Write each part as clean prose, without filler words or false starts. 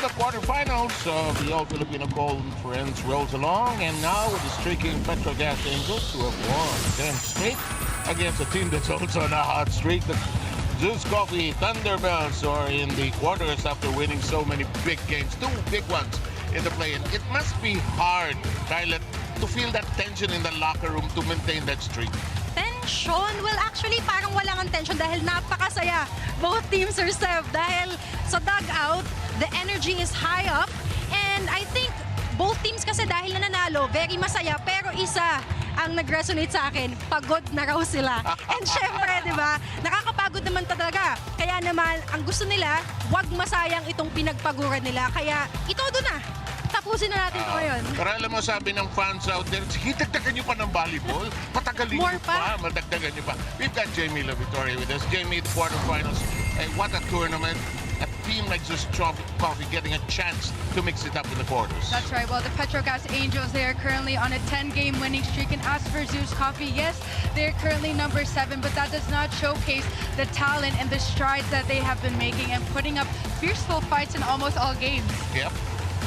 the quarterfinals of the All-Filipino Conference rolls along, and now with the streaking Petro Gazz Angels, who have won 10 straight against a team that's also on a hot streak. The ZUS Coffee Thunderbelles are in the quarters after winning so many big games, two big ones in the play-in. It must be hard, Kyla, to feel that tension in the locker room to maintain that streak. Tension? Well, actually, parang walang ang tension dahil napakasaya. Both teams are served dahil sa dugout, the energy is high up. And I think both teams kasi dahil nananalo, very masaya. Pero isa ang nag-resonate sa akin, pagod na raw sila. And syempre, di ba, nakakapagod naman talaga. Kaya naman, ang gusto nila, wag masayang itong pinagpaguran nila. Kaya itodo na. Tapusin na natin ito ngayon. Pero alam mo, sabi ng fans out there, dagdagan nyo pa ng volleyball. Patagalin nyo pa. Madagdagan nyo pa. We've got Jamie Lavitoria with us. Jamie, the quarterfinals. What a tournament. A team like ZUS Coffee getting a chance to mix it up in the quarters. That's right. Well, the Petro Gazz Angels, they are currently on a 10-game winning streak. And as for ZUS Coffee, yes, they're currently number 7, but that does not showcase the talent and the strides that they have been making and putting up fierceful fights in almost all games. Yep.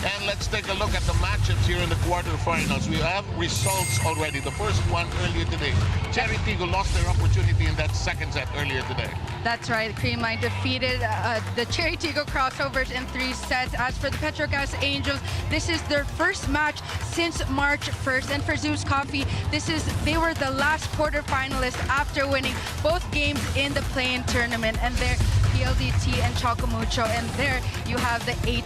And let's take a look at the matchups here in the quarterfinals. We have results already. The first one earlier today. Cherry Tigo lost their opportunity in that second set earlier today. That's right. Creamline defeated the Cherry Tigo crossovers in 3 sets. As for the Petro Gazz Angels, this is their first match since March 1st. And for ZUS Coffee, they were the last quarterfinalists after winning both games in the play-in tournament. And there, PLDT and Chocomucho. And there you have the 8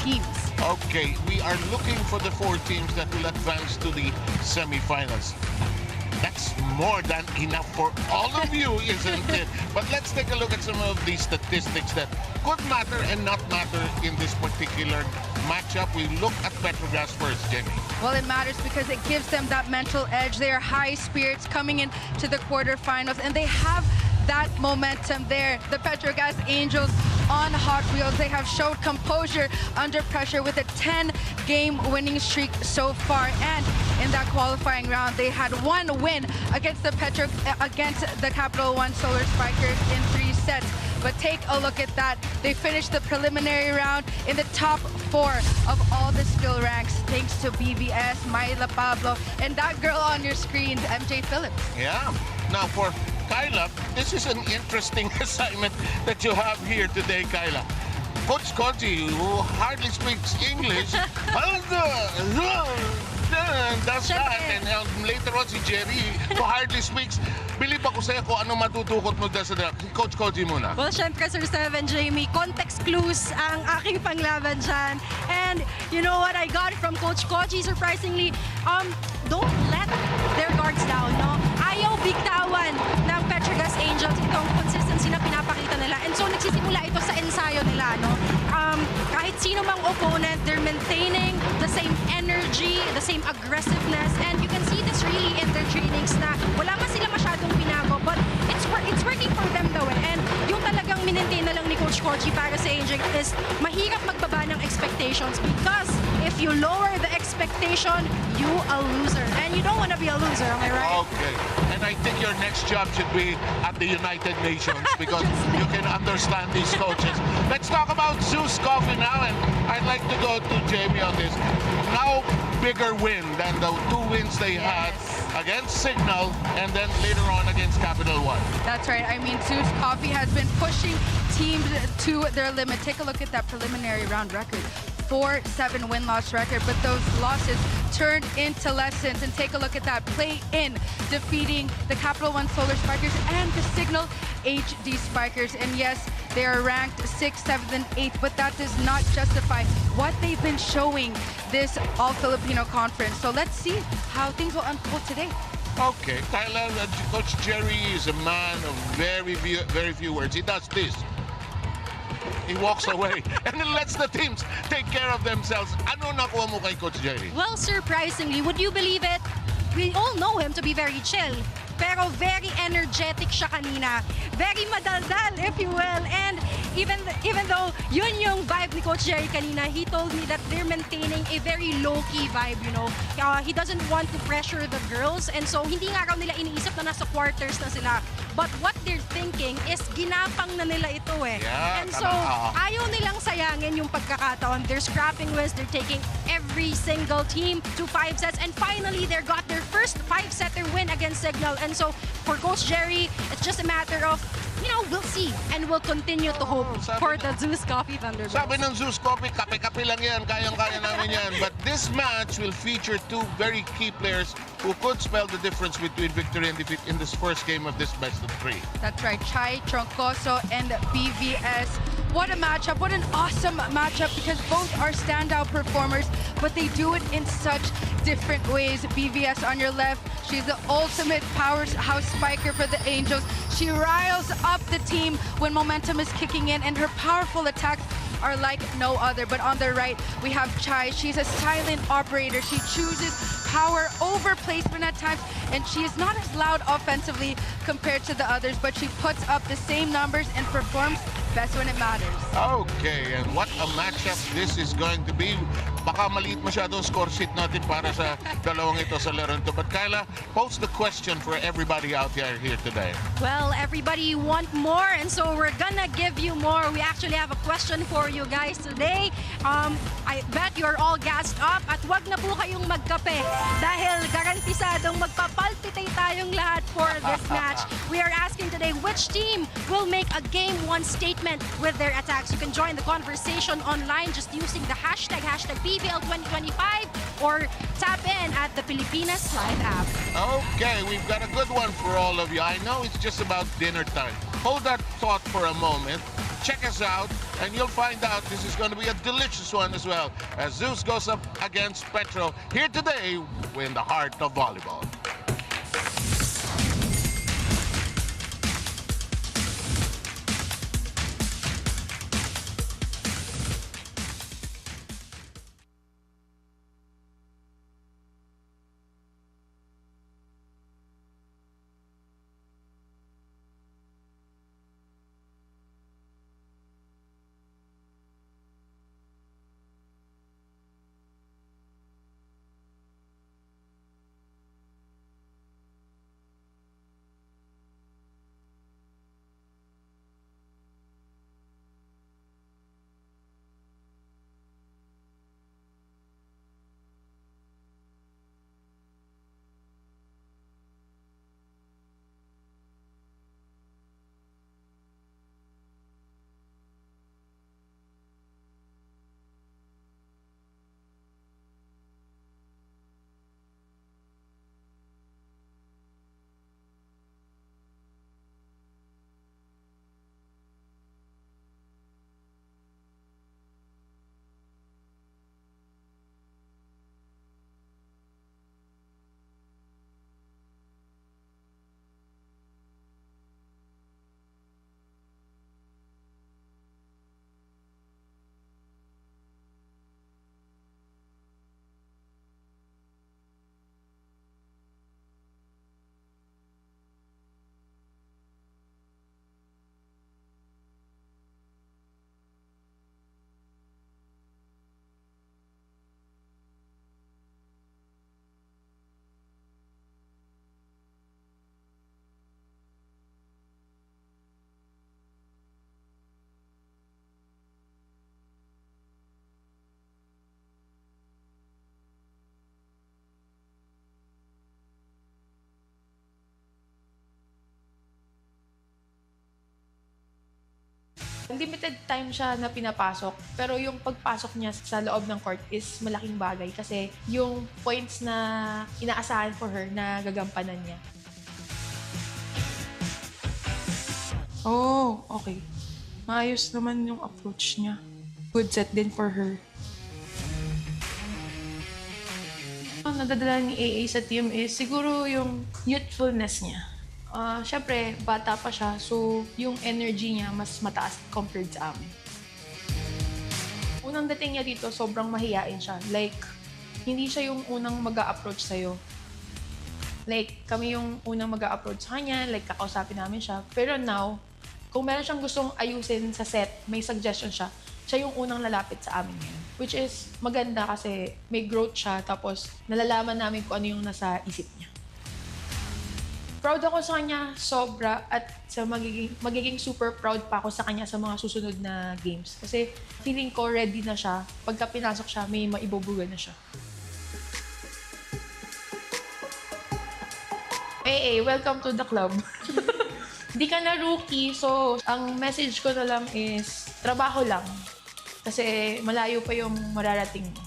teams. Okay, we are looking for the 4 teams that will advance to the semifinals. That's more than enough for all of you, isn't it? But let's take a look at some of these statistics that could matter and not matter in this particular matchup. We look at Petro Gazz first, Jamie. Well, it matters because it gives them that mental edge. They are high spirits coming into the quarterfinals, and they have that momentum there. The Petro Gazz Angels on Hot Wheels. They have showed composure under pressure with a 10-game winning streak so far. And in that qualifying round, they had 1 win against the Capital One Solar Spikers in 3 sets. But take a look at that. They finished the preliminary round in the top 4 of all the skill ranks, thanks to BBS, Myla Pablo, and that girl on your screen, MJ Phillips. Yeah. Now for Kyla, this is an interesting assignment that you have here today, Kyla. Coach Koji, who hardly speaks English, does that, and later on si Jerry, who hardly speaks. Believe ako sa'yo kung ano matutukot mo dahil sa Coach Koji muna. Well, syempre, Sir Seven, Jamie, context clues ang aking panglaban dyan. And you know what I got from Coach Koji, surprisingly, don't let their guards down, no? Ayaw bigtawan ng Petro Gazz Angels itong consistency na pinapakita nila. And so, nagsisimula ito sa ensayo nila, no? Kahit sino mang opponent, they're maintaining the same energy, the same aggressiveness, and you can see this really in their trainings na wala man sila masyadong binago, but it's working for them though. And yung talagang minentain na lang ni Coach Koji para sa Angel is mahirap magbaba ng expectations, because if you lower the expectation, you a loser. And you don't want to be a loser, am I right? Okay. And I think your next job should be at the United Nations because you can understand these coaches. Let's talk about ZUS Coffee now, and I'd like to go to Jamie on this. Now, bigger win than the 2 wins they had against Signal and then later on against Capital One. That's right. I mean, ZUS Coffee has been pushing teams to their limit. Take a look at that preliminary round record. 4-7 win-loss record, but those losses turned into lessons. And take a look at that play-in, defeating the Capital One Solar Spikers and the Signal HD Spikers. And yes, they are ranked 6th, 7th, and 8th, but that does not justify what they've been showing this All-Filipino conference. So let's see how things will unfold today. Okay, Kyla, Coach Jerry is a man of very few words. He does this. He walks away and then lets the teams take care of themselves. Ano nakuha mo kay Coach Jerry? Well, surprisingly, would you believe it? We all know him to be very chill. pero very energetic siya kanina. Very madaldal, if you will. And even though yun yung vibe ni Coach Jerry kanina, he told me that they're maintaining a very low-key vibe, you know. He doesn't want to pressure the girls, and so hindi nga raw nila iniisip na nasa quarters na sila. But what they're thinking is ginapang na nila ito eh. Yeah, And so, ayaw nilang sayangin yung pagkakataon. They're scrapping wins. They're taking every single team to 5 sets. And finally, they got their first 5-setter win against Signal. And so, for Coach Jerry, it's just a matter of, you know, we'll see. And we'll continue to hope for the ZUS Coffee Thunderbelles. Sabi ng ZUS Coffee, kape-kape lang yan. Kayang-kaya namin yan. But this match will feature two very key players who could spell the difference between victory and defeat in this first game of this best of 3. That's right, Chai Troncoso and PVS. What a matchup, what an awesome matchup, because both are standout performers, but they do it in such different ways. PVS on your left, she's the ultimate powerhouse spiker for the Angels. She riles up the team when momentum is kicking in, and her powerful attacks are like no other. But on the right, we have Chai. She's a silent operator. She chooses power over placement at times, and she is not as loud offensively compared to the others, but she puts up the same numbers and performs best when it matters. Okay, and what a matchup this is going to be. Baka maliit masyado score sheet natin para sa dalawang ito sa laro ito. But Kyla, pose the question for everybody out here today. Well, everybody want more, and so we're gonna give you more. We actually have a question for you guys today. I bet you're all gassed up, at wag na po kayong magkape dahil garantisadong magpapalpitate tayong lahat for this match. We are asking today, which team will make a Game 1 statement with their attacks? You can join the conversation online just using the hashtag PVL2025 or tap in at the Pilipinas Live app. Okay, we've got a good one for all of you. I know it's just about dinner time. Hold that thought for a moment. Check us out, and you'll find out this is going to be a delicious one as well, as ZUS goes up against Petro here today in the heart of volleyball. Limited time siya na pinapasok, pero yung pagpasok niya sa loob ng court is malaking bagay kasi yung points na inaasahan for her na gagampanan niya. Oh, okay. Maayos naman yung approach niya. Good set din for her. Ang nadadala ni AA sa team is siguro yung youthfulness niya. Siyempre, bata pa siya, so yung energy niya mas mataas compared sa amin. Unang dating niya dito, sobrang mahiyain siya. Like, hindi siya yung unang mag-a-approach sa'yo. Like, kami yung unang mag-a-approach sa kanya, like, kakausapin namin siya. Pero now, kung meron siyang gustong ayusin sa set, may suggestion siya, siya yung unang lalapit sa amin ngayon. Which is maganda kasi may growth siya, tapos nalalaman namin kung ano yung nasa isip niya. Proud ako sa kanya, sobra, at sa magiging super proud pa ako sa kanya sa mga susunod na games. Kasi feeling ko ready na siya. Pagka pinasok siya, may maibubuga na siya. AA, welcome to the club. Hindi ka na rookie, so ang message ko na lang is trabaho lang. Kasi malayo pa yung mararating mo.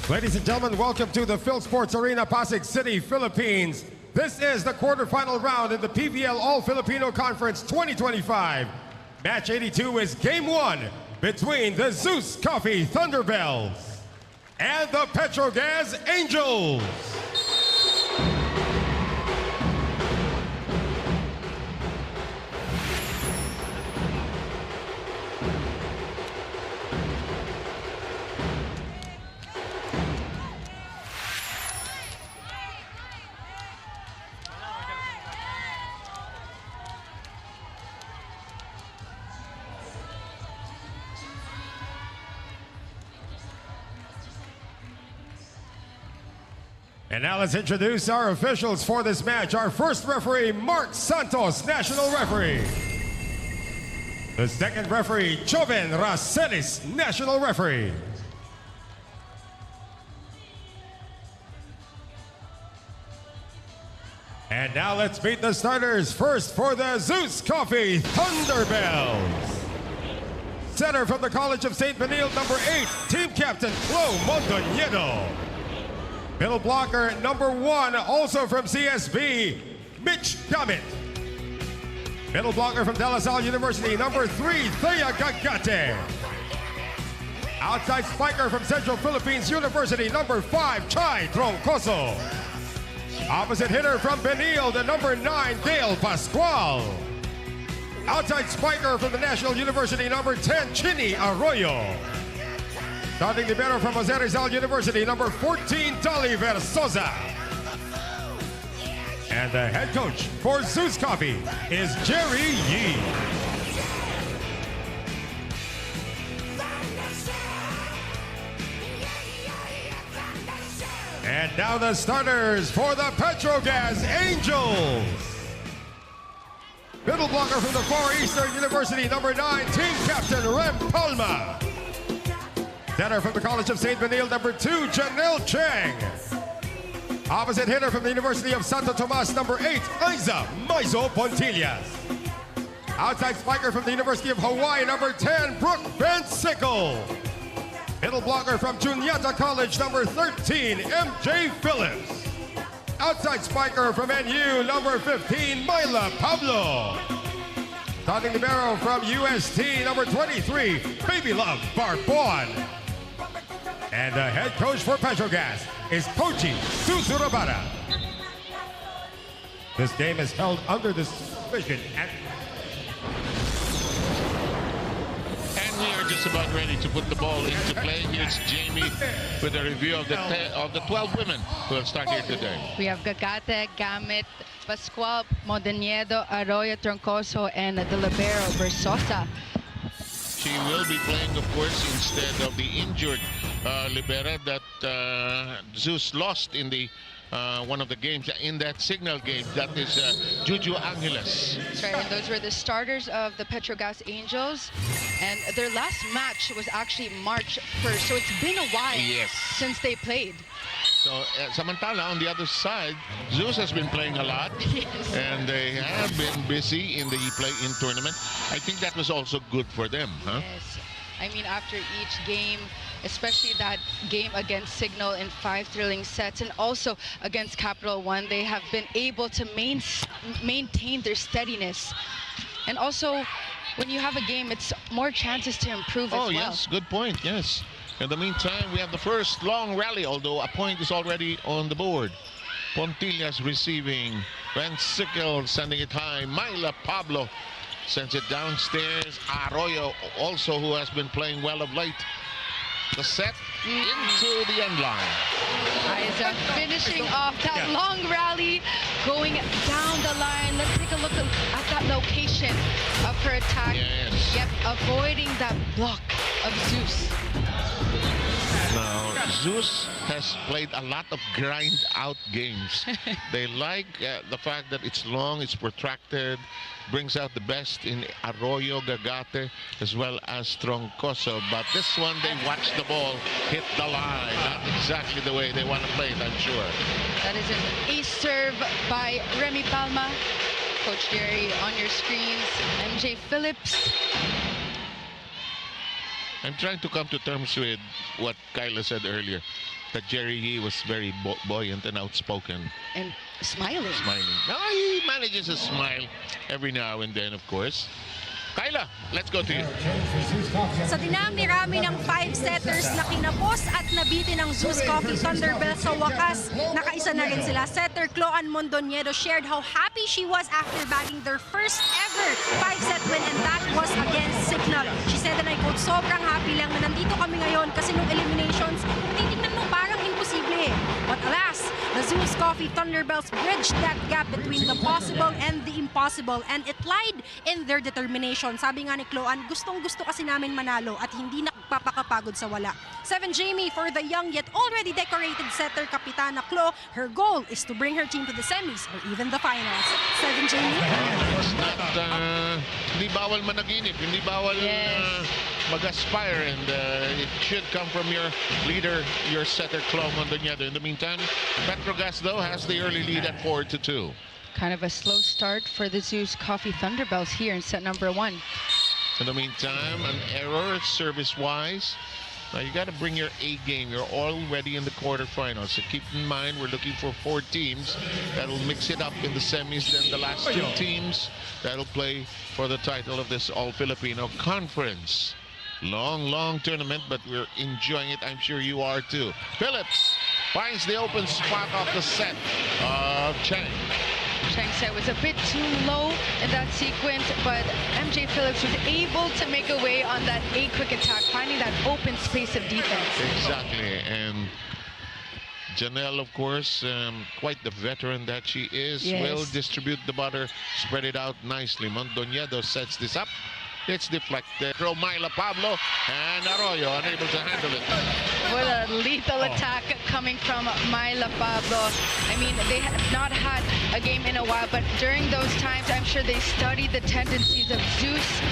Ladies and gentlemen, welcome to the Phil Sports Arena, Pasig City, Philippines. This is the quarterfinal round in the PVL All-Filipino Conference 2025. Match 82 is Game 1 between the ZUS Coffee Thunderbelles and the Petro Gazz Angels. And now let's introduce our officials for this match. Our first referee, Mark Santos, national referee. The second referee, Joven Racelis, national referee. And now let's meet the starters. First for the ZUS Coffee Thunderbelles. Center from the College of St. Benilde, number 8, team captain Flo Mondoñedo. Middle blocker, number 1, also from CSB, Mitch Gamit. Middle blocker from De La Salle University, number 3, Thea Gagate. Outside spiker from Central Philippines University, number 5, Chai Troncoso. Opposite hitter from Benilde, number 9, Dale Pascual. Outside spiker from the National University, number 10, Chini Arroyo. Starting libero from Jose Rizal University, number 14, Dolly Versosa. And the head coach for ZUS Coffee is Jerry Yee. And now the starters for the Petro Gazz Angels. Middle blocker from the Far Eastern University, number 9, team captain Rem Palma. Center from the College of St. Benilde, number 2, Janelle Chang. Opposite hitter from the University of Santo Tomas, number 8, Aiza Maizo Pontillas. Outside spiker from the University of Hawaii, number 10, Brooke Bensicle. Middle blocker from Juniata College, number 13, MJ Phillips. Outside spiker from NU, number 15, Myla Pablo. Starting libero from UST, number 23, Baby Love Barbon. And the head coach for Petro Gazz is Pochi Susurabara. This game is held under the supervision and we are just about ready to put the ball into play. Here's Jamie with a review of the 12 women who will start here today. We have Gagate, Gamit, Pascual, Mondoñedo, Arroyo, Troncoso, and the libero, Versosa. She will be playing, of course, instead of the injured libera that ZUS lost in the one of the games in that signal game. That is Juju Angeles. That's right, and those were the starters of the Petro Gazz Angels. And their last match was actually March 1st, so it's been a while since they played. So, samantala, on the other side, ZUS has been playing a lot, and they have been busy in the play-in tournament. I think that was also good for them, huh? Yes. I mean, after each game, especially that game against Signal in 5 thrilling sets, and also against Capital One, they have been able to maintain their steadiness. And also, when you have a game, it's more chances to improve as well. Oh, yes, good point, yes. In the meantime, we have the first long rally, although a point is already on the board. Pontillas receiving. Statistical sending it high. Myla Pablo sends it downstairs. Arroyo also, who has been playing well of late. The set into the end line. Isa finishing off that long rally, going down the line. Let's take a look at that location of her attack. Yes. Yep, avoiding that block of ZUS. Now, ZUS has played a lot of grind-out games. They like the fact that it's long, it's protracted, brings out the best in Arroyo, Gagate, as well as Troncoso. But this one, they watch the ball hit the line. Not exactly the way they want to play it, I'm sure. That is an ace serve by Remy Palma. Coach Jerry on your screens. MJ Phillips. I'm trying to come to terms with what Kyla said earlier, that Jerry Yee was very buoyant and outspoken. And smiling. Now, he manages to smile every now and then, of course. Kyla, let's go to you. Sa dinami-rami ng 5-setters na kinapos at nabitin ng ZUS Coffee Thunderbelles sa wakas, nakaisa na rin sila. Setter Cloan Mondoñedo shared how happy she was after bagging their first ever 5-set win, and that was against Signal. She said, and I quote, sobrang happy lang na nandito kami ngayon kasi nung eliminations, titignan mo parang imposible. But alas, the ZUS Coffee Thunderbelles bridged that gap between the possible and the impossible, and it lied in their determination. Sabi nga ni Cloan, gustong-gusto kasi namin manalo at hindi nakapapakapagod sa wala. 7 Jamie for the young yet already decorated setter Kapitana Clo. Her goal is to bring her team to the semis or even the finals. 7 Jamie. It's not, hindi bawal managinip, hindi bawal mag-aspire, and it should come from your leader, your setter Clo Mondoñedo. In the meantime, Petro Gazz, though, has the early lead at 4-2. Kind of a slow start for the ZUS Coffee Thunderbelles here in set number 1. In the meantime, an error service-wise. Now, you got to bring your A game. You're already in the quarterfinals. So keep in mind, we're looking for 4 teams that'll mix it up in the semis. Then the last 2 teams that'll play for the title of this All-Filipino Conference. Long tournament, but we're enjoying it. I'm sure you are too. Phillips finds the open spot off the set of Chang. Chang's set was a bit too low in that sequence, but MJ Phillips was able to make a way on that A quick attack, finding that open space of defense. Exactly, and Janelle, of course, quite the veteran that she is, will distribute the butter, spread it out nicely. Mondoñedo sets this up. It's deflected. Myla Pablo and Arroyo unable to handle it. What a lethal attack coming from Myla Pablo. I mean, they have not had a game in a while, but during those times, I'm sure they studied the tendencies of ZUS.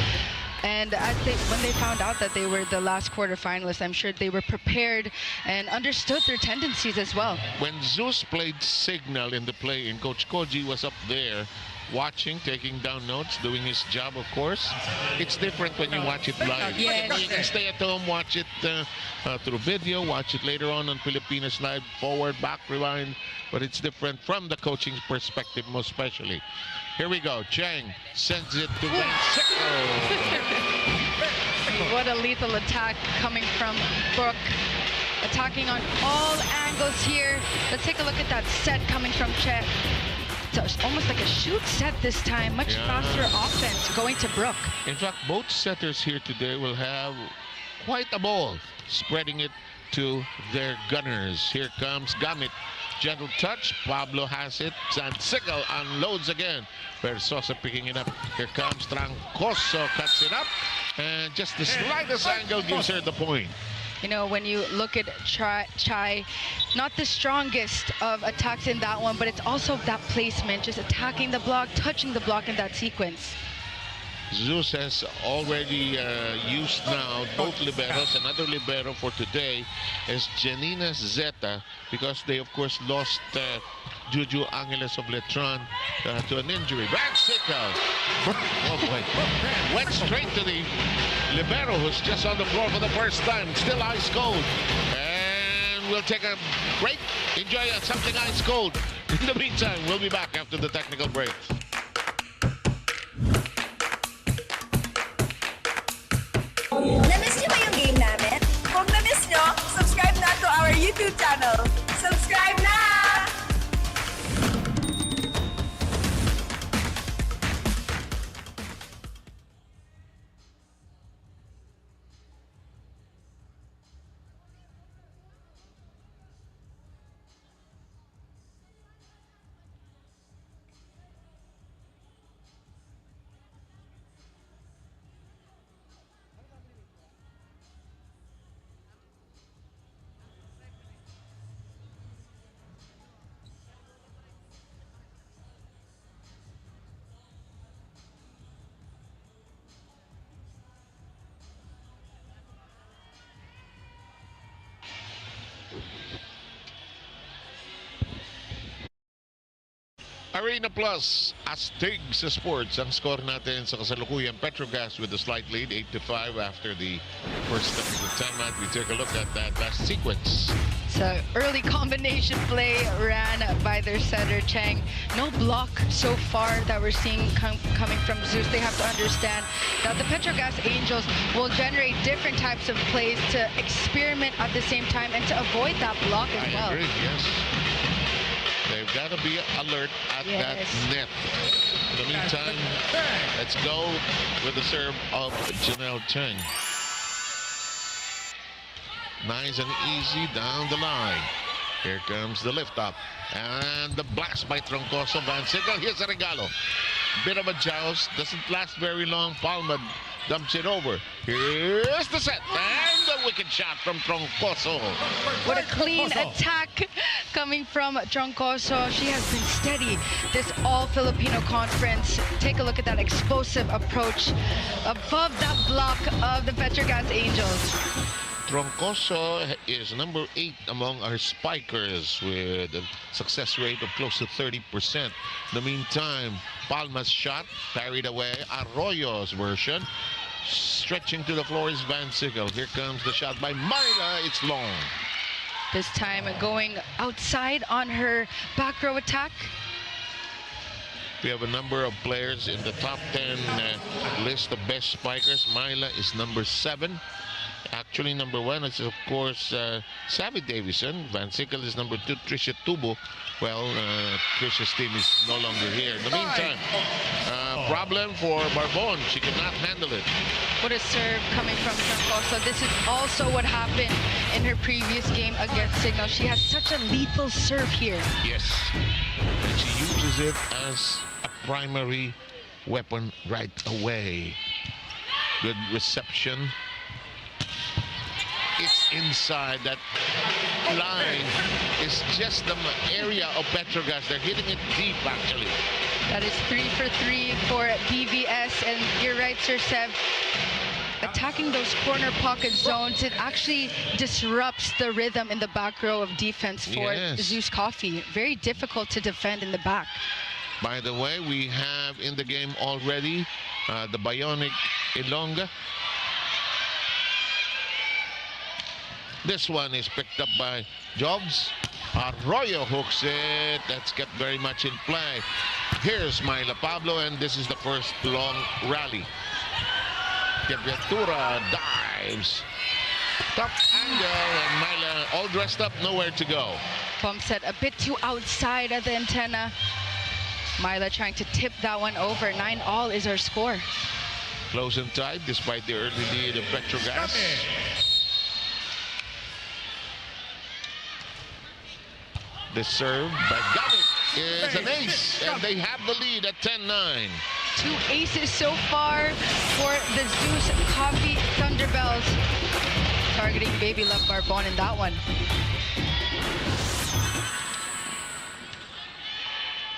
And when they found out that they were the last quarterfinalists, I'm sure they were prepared and understood their tendencies as well. When ZUS played Signal in the play-in, Coach Koji was up there watching, taking down notes, doing his job, of course. It's different when you watch it live. Yes. You can stay at home, watch it through video, watch it later on Filipinas Live, forward, back, rewind. But it's different from the coaching perspective, most especially. Here we go. Chang sends it to What a lethal attack coming from Brooke. Attacking on all angles here. Let's take a look at that set coming from Chet. It's almost like a shoot set this time. Much faster offense going to Brooke. In fact, both setters here today will have quite a ball, spreading it to their gunners. Here comes Gamit. Gentle touch. Pablo has it. Statistical unloads again. Versosa picking it up. Here comes Troncoso. Cuts it up. And just the slightest angle gives her the point. You know, when you look at Chai, not the strongest of attacks in that one, but it's also that placement, just attacking the block, touching the block in that sequence. ZUS has already used now both liberos. Another libero for today is Janina Zeta, because they of course lost Juju Angeles of Letron to an injury. Bicycle! Oh boy. Went straight to the libero, who's just on the floor for the first time. Still ice cold. And we'll take a break. Enjoy something ice cold. In the meantime, we'll be back after the technical break. Na-miss niyo ba yung game namin? Kung na-miss niyo, subscribe na to our YouTube channel. Subscribe na! Arena Plus, Astig sa sports. Ang score natin sa kasalukuyan, Petro Gazz with a slight lead, 8-5 after the first technical timeout. We take a look at that last sequence. So early combination play ran by their setter Cheng. No block so far that we're seeing coming from ZUS. They have to understand that the Petro Gazz Angels will generate different types of plays to experiment at the same time and to avoid that block as well. I agree, yes. They've got to be alert at that net. In the meantime, let's go with the serve of Janelle Cheng. Nice and easy down the line. Here comes the lift up. And the blast by Troncoso. Van Sickle. Here's a regalo. Bit of a joust. Doesn't last very long. Palma dumps it over. Here's the set. And the wicked shot from Troncoso. What a clean attack coming from Troncoso. She has been steady this All-Filipino conference. Take a look at that explosive approach above that block of the Petro Gazz Angels. Troncoso is number 8 among our spikers with a success rate of close to 30%. In the meantime, Palma's shot carried away. Arroyo's version. Stretching to the floor is Van Sickle. Here comes the shot by Myla. It's long. This time going outside on her back row attack. We have a number of players in the top 10 list of best spikers. Myla is number 7. Actually, number 1 is, of course, Savvy Davison. Van Sickle is number 2. Trisha Tubo. Well, Trisha's team is no longer here. In the meantime, problem for Barbon. She cannot handle it. What a serve coming from Troncoso. This is also what happened in her previous game against Signal. She has such a lethal serve here. Yes. And she uses it as a primary weapon right away. Good reception. It's inside. That line is just the area of Petro Gazz. They're hitting it deep, actually. That is 3 for 3 for BVS. And you're right, Sir Sev. Attacking those corner pocket zones, it actually disrupts the rhythm in the back row of defense for ZUS Coffee. Very difficult to defend in the back. By the way, we have in the game already the Bionic Ilonga. This one is picked up by Jobs. Arroyo hooks it. That's kept very much in play. Here's Myla Pablo, and this is the first long rally. Quevetura dives. Top angle, and Myla all dressed up, nowhere to go. Pump set a bit too outside of the antenna. Myla trying to tip that one over. 9-all is our score. Close and tight despite the early lead of Petro Gazz. The serve by Gamit is an ace, and they have the lead at 10-9. 2 aces so far for the ZUS Coffee Thunderbelles. targeting Baby Love Barbon in that one.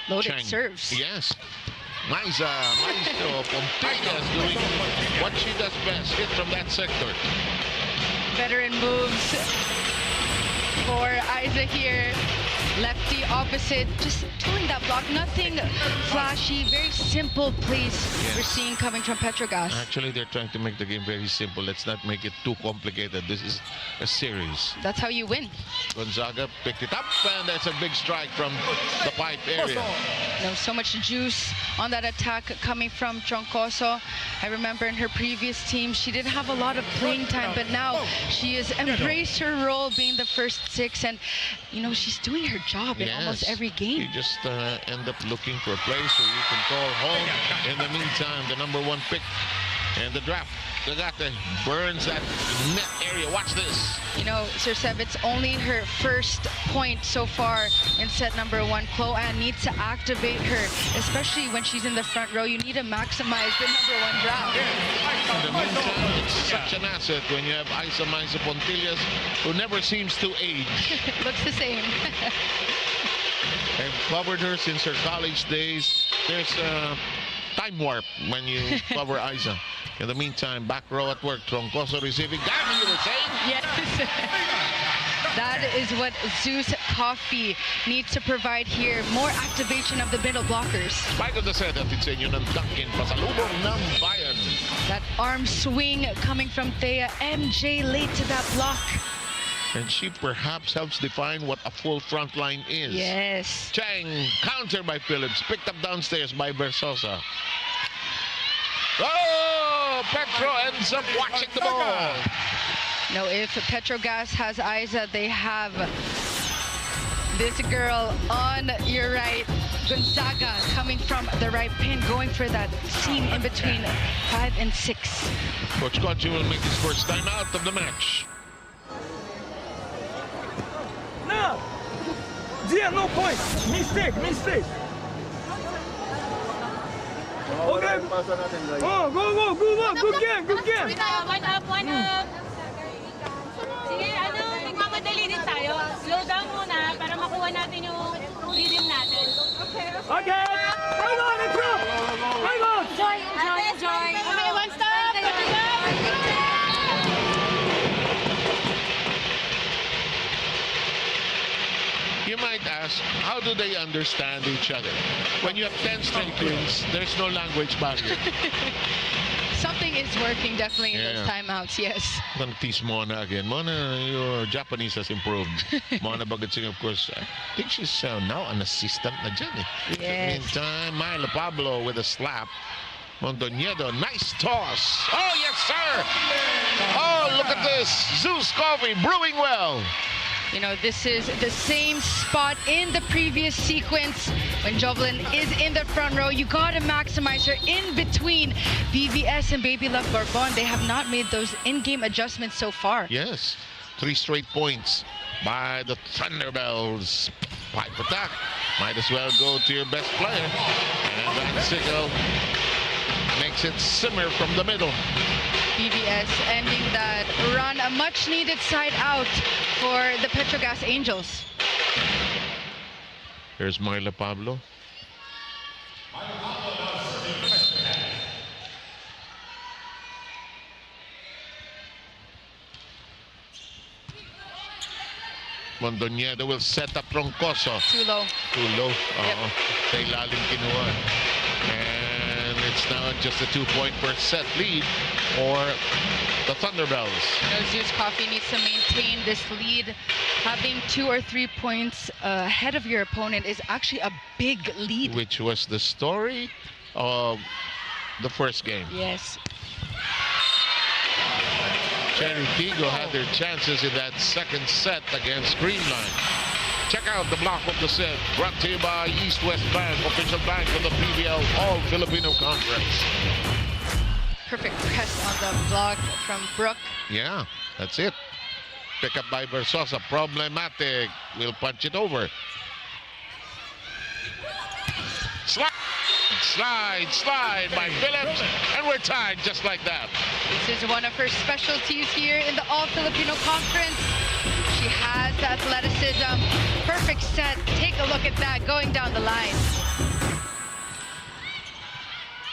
Loaded Chang. serves. Yes. Maestro Pontigas doing what she does best, hit from that sector. Veteran moves for Aiza here. Lefty opposite, just doing that block. Nothing flashy, very simple plays we're seeing coming from Petro Gazz. Actually, they're trying to make the game very simple. Let's not make it too complicated. This is a series. That's how you win. Gonzaga picked it up, and that's a big strike from the pipe area. So much juice on that attack coming from Troncoso. I remember in her previous team, she didn't have a lot of playing time, but now she has embraced her role being the first six, and she's doing her job in almost every game. You just end up looking for a place where you can call home. In the meantime, the #1 pick in the draft, Gagate burns that net area. Watch this. Sir Seb, it's only her first point so far in set #1. Chloe-Ann needs to activate her, especially when she's in the front row. You need to maximize the #1 draft. In the meantime, it's such an asset when you have Aiza Pontillas, who never seems to age. Looks the same. I've covered her since her college days. There's a time warp when you cover Aiza. In the meantime, back row at work. Troncoso receiving. Gabby, you were saying? Yes. That is what ZUS Coffee needs to provide here. More activation of the middle blockers. Spike of the set, atid sa inyo ng Dunkin. Pasalubong ng bayan. That arm swing coming from Thea. MJ late to that block. And she perhaps helps define what a full front line is. Yes. Chang, counter by Phillips. Picked up downstairs by Versosa. Oh! Petro ends up watching the ball. If Petro Gazz has Aiza, they have this girl on your right. Gonzaga coming from the right pin, going for that seam in between 5 and 6. Coach Kochi will make his first time out of the match. No! Zia, no point! Mistake! Okay. Oh, go, good game. One up. Sige, nagmamadali din tayo. Slow down muna para makuha natin yung rhythm natin. Okay. Right on, let's go! Right on! Enjoy. Okay, one stop. You might ask, how do they understand each other? When you have 10 straight wins, there's no language barrier. Something is working definitely in those timeouts, yes. I'm gonna tease Mona again. Mona, your Japanese has improved. Mona Bagatsing, of course, I think she's now an assistant na dyan eh. Yes. Meantime, Myla Pablo with a slap. Mondoñedo, nice toss. Oh, yes, sir! Oh, look at this. ZUS Coffee brewing well. This is the same spot in the previous sequence when Jovelyn is in the front row. You got to maximize her in between BVS and Baby Love Barbon. They have not made those in-game adjustments so far. Yes, 3 straight points by the Thunderbelles. Pipe attack. Might as well go to your best player. And Van Sickle makes it simmer from the middle. BVS ending that run, a much-needed side out for the Petro Gazz Angels. Here's Myla Pablo. Mondoñedo will set up Troncoso. Too low. Too low. Sa ilalim kinuha. And it's now just a 2-point per set lead for the Thunderbelles. ZUS Coffee needs to maintain this lead. Having 2 or 3 points ahead of your opponent is actually a big lead. Which was the story of the first game. Yes. Cherry Tigo had their chances in that second set against Greenline. Check out the block of the set, brought to you by East West Bank, official bank of the PVL All-Filipino Conference. Perfect press on the block from Brooke. Yeah, that's it. Pick up by Versosa, problematic. We'll punch it over. Slap! Slide by Phillips, and we're tied just like that. This is one of her specialties here in the All-Filipino Conference. She has the athleticism. Perfect set. Take a look at that going down the line.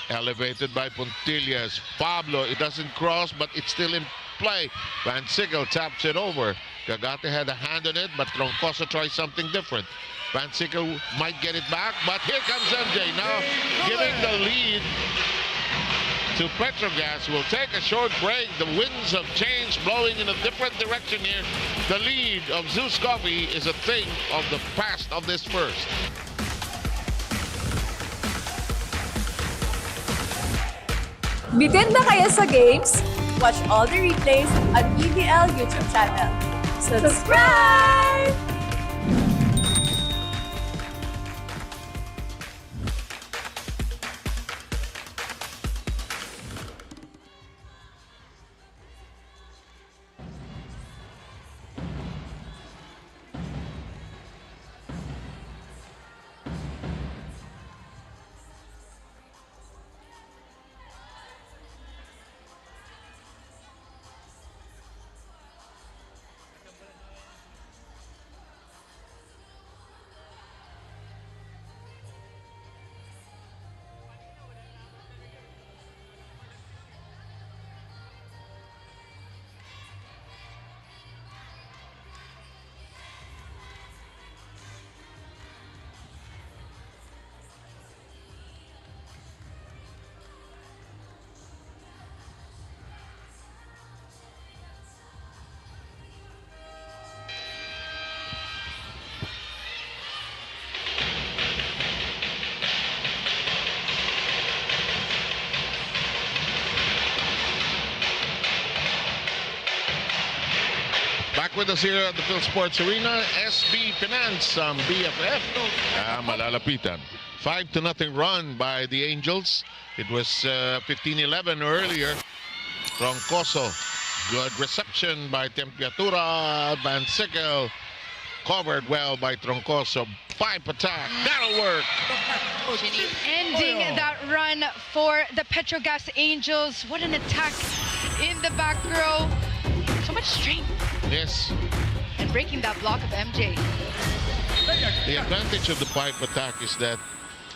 Elevated by Puntillas. Pablo, it doesn't cross, but it's still in play. Van Sickle taps it over. Cagate had a hand on it, but Troncoso tries something different. Van Sickle might get it back, but here comes MJ now, giving the lead to Petro Gazz. We'll take a short break. The winds have changed, blowing in a different direction here. The lead of ZUS Coffee is a thing of the past of this first. Bitin na kayo sa games? Watch all the replays on PVL YouTube channel. Subscribe! With us here at the Phil Sports Arena, SB Finance, BFF, malalapitan. 5-0 run by the Angels. It was 15-11 earlier. Troncoso, good reception by Tempiatura. Van Sickle, covered well by Troncoso. Pipe attack, that'll work. Ending that run for the Petro Gazz Angels. What an attack in the back row. So much strength. Yes. And breaking that block of MJ. The advantage of the pipe attack is that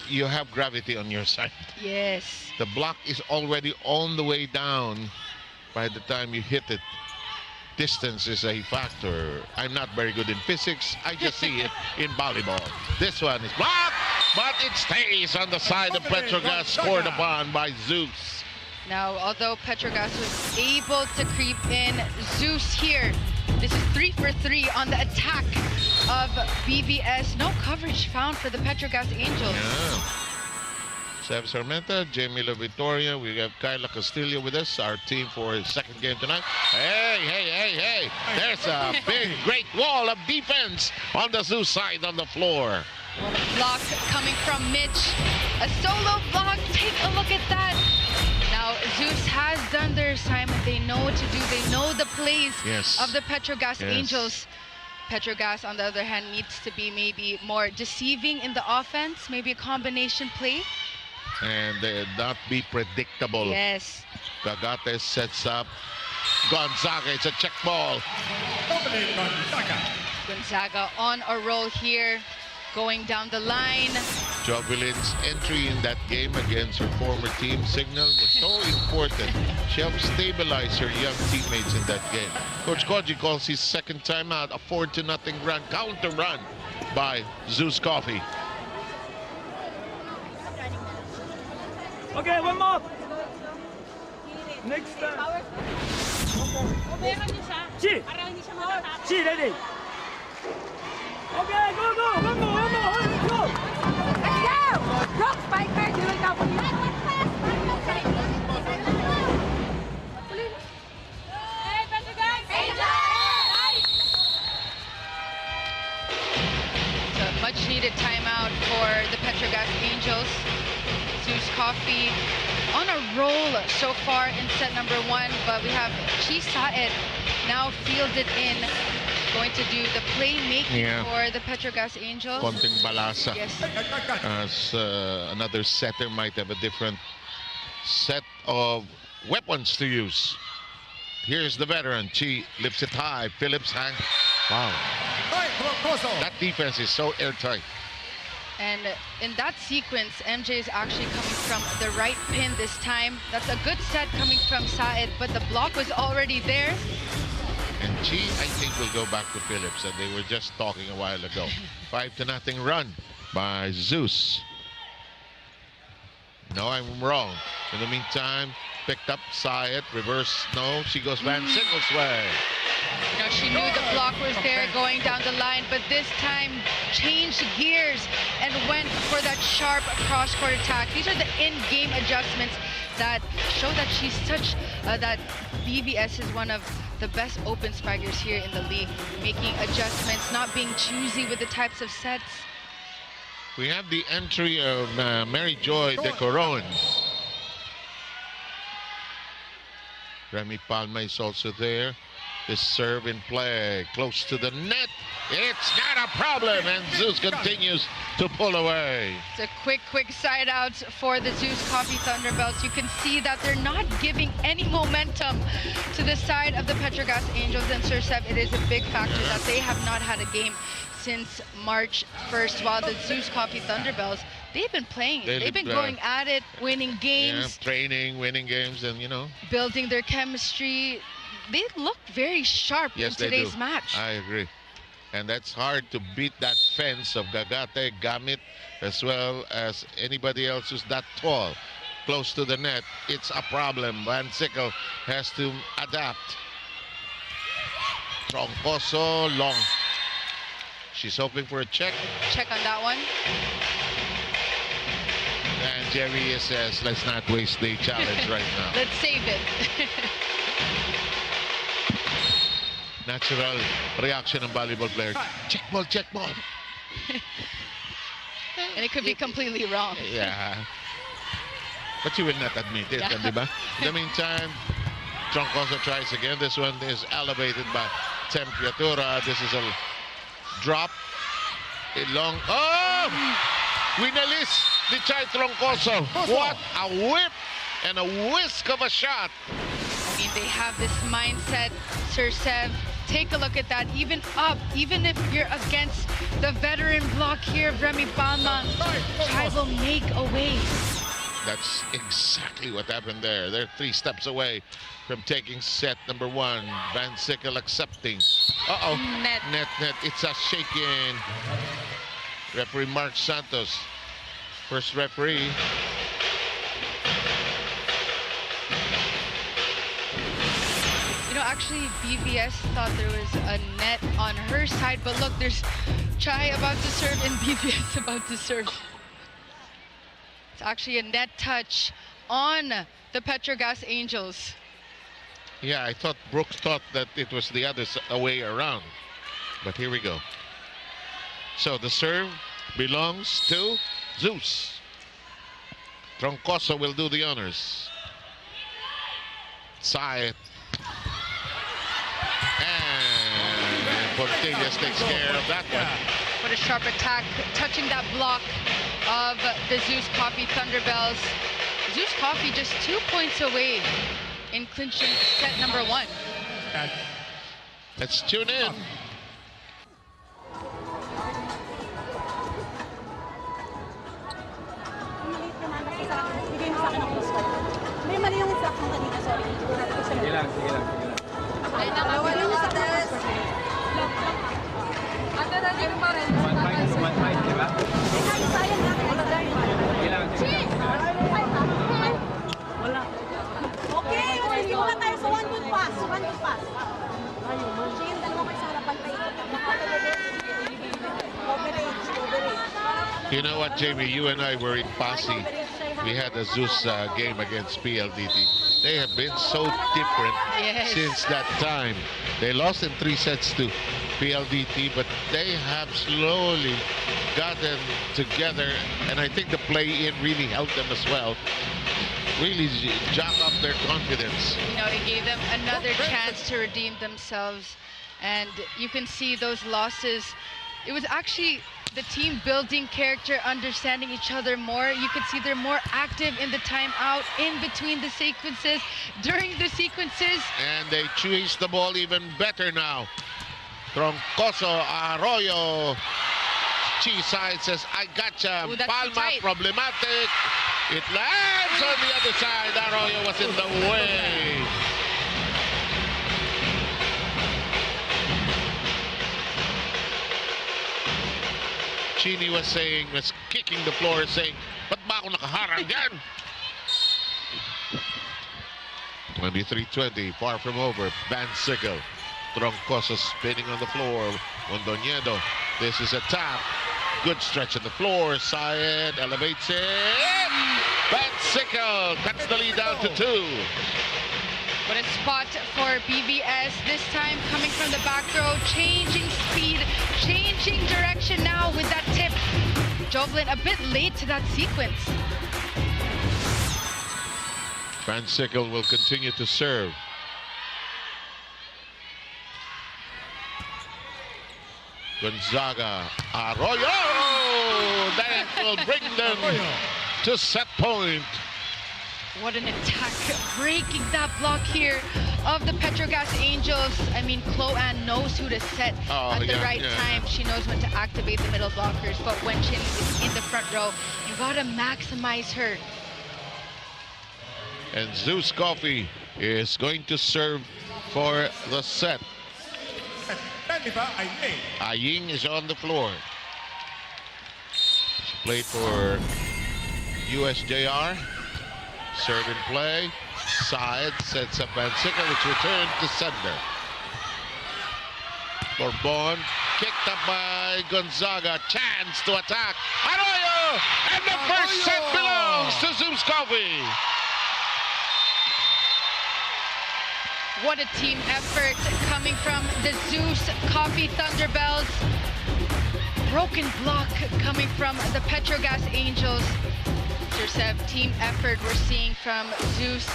you have gravity on your side. Yes. The block is already on the way down by the time you hit it. Distance is a factor. I'm not very good in physics. I just see it in volleyball. This one is blocked, but it stays on the side of Petro Gazz, scored upon by ZUS. Now, although Petro Gazz was able to creep in, ZUS here. This is 3 for 3 on the attack of BVS. No coverage found for the Petro Gazz Angels. Yeah. Seb Sarmenta, Jamie La Victoria. We have Kyla Castillo with us, our team for his second game tonight. Hey. There's a big, great wall of defense on the ZUS side of the floor. What a block coming from Mitch. A solo block. Take a look at that. Now, ZUS has done their assignment. They know what to do. They know the plays of the Petro Gazz Angels. Petro Gazz, on the other hand, needs to be maybe more deceiving in the offense. Maybe a combination play. And not be predictable. Yes. Cagate sets up Gonzaga. It's a check ball. Gonzaga on a roll here. Going down the line. Jovelin's entry in that game against her former team, Signal, was so important. She helped stabilize her young teammates in that game. Coach Koji calls his second time out a 4-0 run, counter run by ZUS Coffee. Okay, one more. Next time. She ready. Okay, go. Let's go. Rock spiker, do it double. It's a much-needed timeout for the Petro Gazz Angels. ZUS Coffee on a roll so far in set number 1, but we have Chi Saed now fielded in, going to do the playmaking for the Petro Gazz Angels. Konting balasa. Yes. As another setter might have a different set of weapons to use. Here's the veteran. Chi lifts it high. Phillips hang. Wow. That defense is so airtight. And in that sequence, MJ is actually coming from the right pin this time. That's a good set coming from Said, but the block was already there. And Chi, I think, will go back to Phillips, and they were just talking a while ago. 5-0 run by ZUS. No, I'm wrong. In the meantime, picked up Said, reverse, no, she goes Van Sickle's way. You know, she knew the block was there going down the line, but this time changed gears and went for that sharp cross-court attack. These are the in-game adjustments that show that she's such, that BVS is one of the best open spikers here in the league, making adjustments, not being choosy with the types of sets. We have the entry of Mary Joy de Coron. Remy Palma is also there. This serve in play, close to the net. It's not a problem, and ZUS continues to pull away. It's a quick side out for the ZUS Coffee Thunderbelles. You can see that they're not giving any momentum to the side of the Petro Gazz Angels, and Sir Seb, it is a big factor that they have not had a game since March 1st, while the ZUS Coffee Thunderbelles, they've been playing. They've been going at it, winning games. Yeah, training, winning games, and, you know. Building their chemistry. They look very sharp in today's match. I agree. And that's hard to beat that fence of Gagate, Gamit, as well as anybody else who's that tall, close to the net. It's a problem. Van Sickle has to adapt. Troncoso, long. She's hoping for a check. Check on that one. And Jerry says, let's not waste the challenge right now. Let's save it. Natural reaction ng volleyball player. Check ball, check ball. And it could be completely wrong. Yeah. But you will not admit it, di ba? In the meantime, Troncoso tries again. This one is elevated by Tempiatura. This is a drop. A long. Oh! Winalis ni Chai Troncoso. What a whip and a whisk of a shot. I mean, they have this mindset, Sir Sev. Take a look at that. Even up, even if you're against the veteran block here of Remy Palma, Chai will make a way. That's exactly what happened there. They're 3 steps away from taking set number 1. Van Sickle accepting. Uh-oh. Net. It's a shake-in. Referee Mark Santos. First referee. You know, actually, BVS thought there was a net on her side, but look, there's Chai about to serve and BVS about to serve. It's actually a net touch on the Petro Gazz Angels. Yeah, I thought Brooks thought that it was the other way around. But here we go. So the serve belongs to ZUS. Troncoso will do the honors. Said. And Portillas takes care of that one. What a sharp attack, touching that block of the ZUS Coffee Thunderbelles. ZUS Coffee just 2 points away in clinching set number 1. Let's tune in. Sige lang. One fight, di ba? Sige lang. Wala. Okay, wala tayo sa one good pass. Sige, dalawa kayo sa harapan tayo. You know what, Jamie? You and I were in Pasig. We had a ZUS game against PLDT. They have been so different since that time. They lost in 3 sets to PLDT, but they have slowly gotten together, and I think the play-in really helped them as well. Really jack up their confidence. You know, it gave them another chance to redeem themselves And you can see those losses. It was actually the team building character, understanding each other more. You can see they're more active in the timeout, in between the sequences, during the sequences. And they chase the ball even better now. Troncoso, Arroyo. Cheeside says, I gotcha. Ooh, that's Palma, tight. problematic. It lands on the other side. Arroyo was in the way. Chini was kicking the floor, saying, ba't ba ako nakaharang dyan? 23-20, far from over. Bansico. Troncoso spinning on the floor. Mondoñedo. This is a tap. Good stretch on the floor. Syed elevates it. Bansico cuts the lead down to 2. What a spot for BVS. This time coming from the back row, changing speed, changing direction now with that tip. Jovelin a bit late to that sequence. Bansico will continue to serve. Gonzaga, Arroyo! That will bring them to set point. What an attack, breaking that block here of the Petro Gazz Angels. I mean, Chloe knows who to set at the right time. She knows when to activate the middle blockers, but when Chin is in the front row, you gotta maximize her. And ZUS Coffee is going to serve for the set. Aying is on the floor. She played for USJR. Serve and play. Side sets up Bansico, which returned to sender. Bourbon kicked up by Gonzaga. Chance to attack. Arroyo! And the first set belongs to ZUS Coffee. What a team effort coming from the ZUS Coffee Thunderbelles. Broken block coming from the Petro Gazz Angels. Team effort we're seeing from ZUS.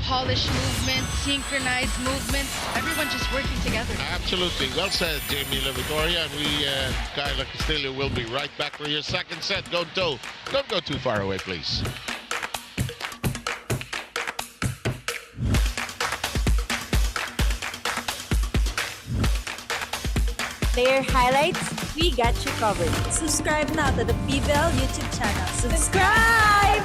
Polished movement, synchronized movement. Everyone just working together. Absolutely. Well said, Jamie La Victoria. And we, Kyla Castillo, will be right back for your second set. Don't go too far away, please. Player highlights, we got you covered. Subscribe now to the PVL YouTube channel. Subscribe!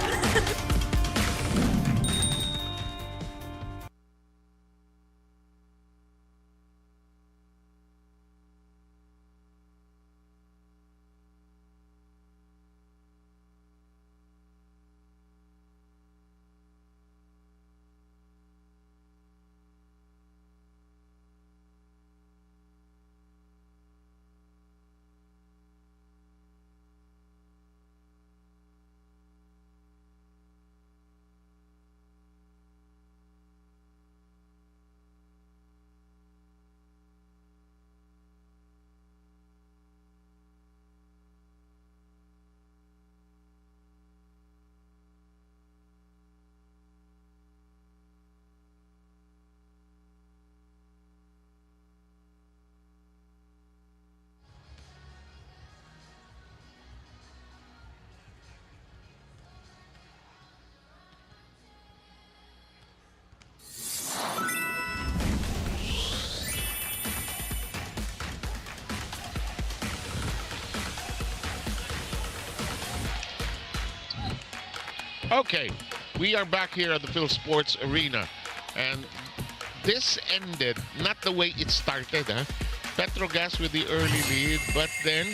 Okay, we are back here at the Phil Sports Arena, and this ended not the way it started. Petro Gazz with the early lead, but then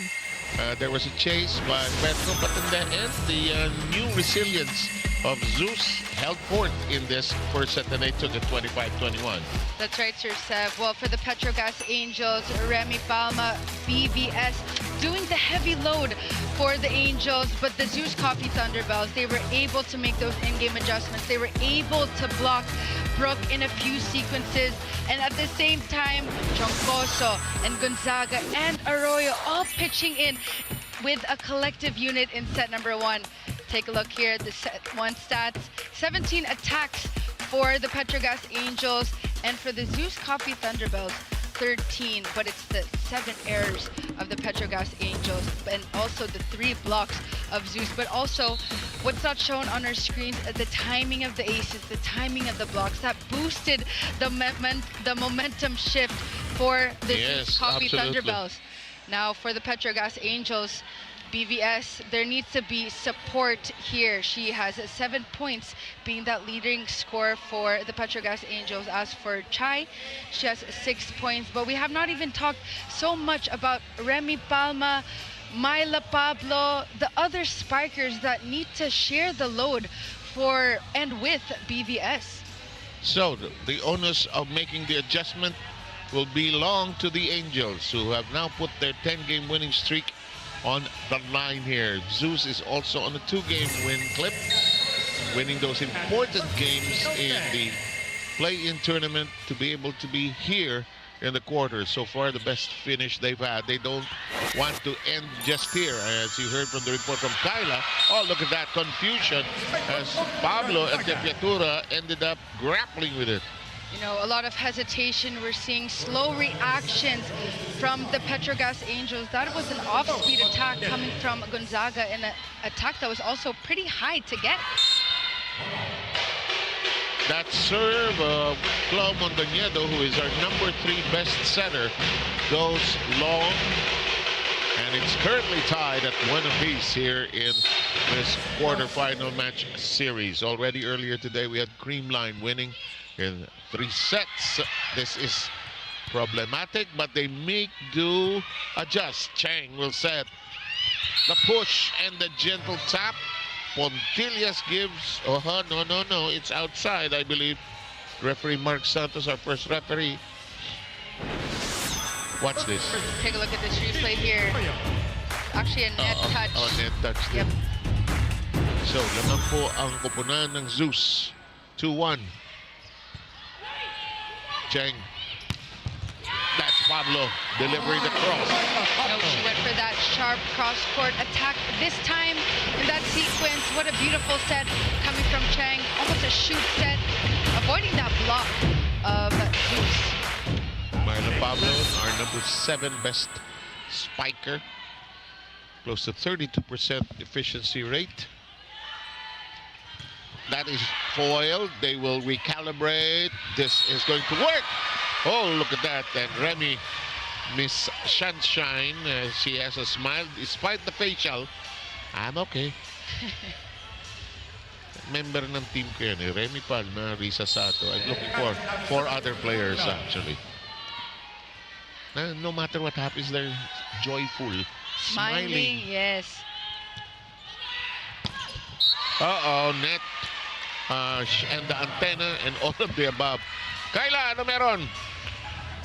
there was a chase by Petro, but in the end, the new resilience of ZUS held forth in this first set, and they took it 25-21. That's right, Sir Sev. Well, for the Petro Gazz Angels, Remy Palma, BVS, doing the heavy load for the Angels, but the ZUS Coffee Thunderbelles, they were able to make those in-game adjustments. They were able to block Brooke in a few sequences, and at the same time, Troncoso and Gonzaga and Arroyo all pitching in with a collective unit in set number 1. Take a look here at the set 1 stats. 17 attacks for the Petro Gazz Angels, and for the ZUS Coffee Thunderbelles, 13, but it's the 7 errors of the Petro Gazz Angels and also the 3 blocks of ZUS. But also, what's not shown on our screens, the timing of the aces, the timing of the blocks, that boosted the momentum shift for the ZUS Coffee Thunderbelles. Now, for the Petro Gazz Angels, BVS, there needs to be support here. She has 7 points, being that leading score for the Petro Gazz Angels. As for Chai, she has 6 points. But we have not even talked so much about Remy Palma, Myla Pablo, the other spikers that need to share the load for and with BVS. So the onus of making the adjustment will belong to the Angels, who have now put their 10-game winning streak on the line here. ZUS is also on a 2-game win clip, winning those important games in the play-in tournament to be able to be here in the quarters. So far, the best finish they've had. They don't want to end just here, as you heard from the report from Kyla. Oh, look at that confusion as Pablo and Tepiatura ended up grappling with it. You know, a lot of hesitation. We're seeing slow reactions from the Petro Gazz Angels. That was an off-speed attack coming from Gonzaga, and an attack that was also pretty high to get. That serve of Clau Montañedo, who is our number 3 best setter, goes long, and it's currently tied at 1 apiece here in this quarterfinal match series. Already earlier today, we had Creamline winning in 3 sets. This is problematic, but they make do adjust. Chang will set the push and the gentle tap. Pontillas gives, no, it's outside, I believe. Referee Mark Santos, our first referee. Watch this. Take a look at this replay here. Actually a net touch. Oh, net touch. Yep. So, naman po ang koponan ng ZUS. 2-1. Cheng. That's Pablo delivering the cross. No, she went for that sharp cross-court attack this time in that sequence. What a beautiful set coming from Chang. Almost a shoot set, avoiding that block of ZUS. Myla Pablo, our number 7 best spiker. Close to 32% efficiency rate. That is foiled. They will recalibrate. This is going to work. Oh, look at that. And Remy, Miss Sunshine, she has a smile despite the facial. I'm okay. Member ng team ko yan, Remy Palma, Risa Sato. I'm looking for 4 other players actually. No matter what happens, they're joyful, smiling. Yes. Uh-oh, net. And the antenna and all of the above. Kyla, ano meron?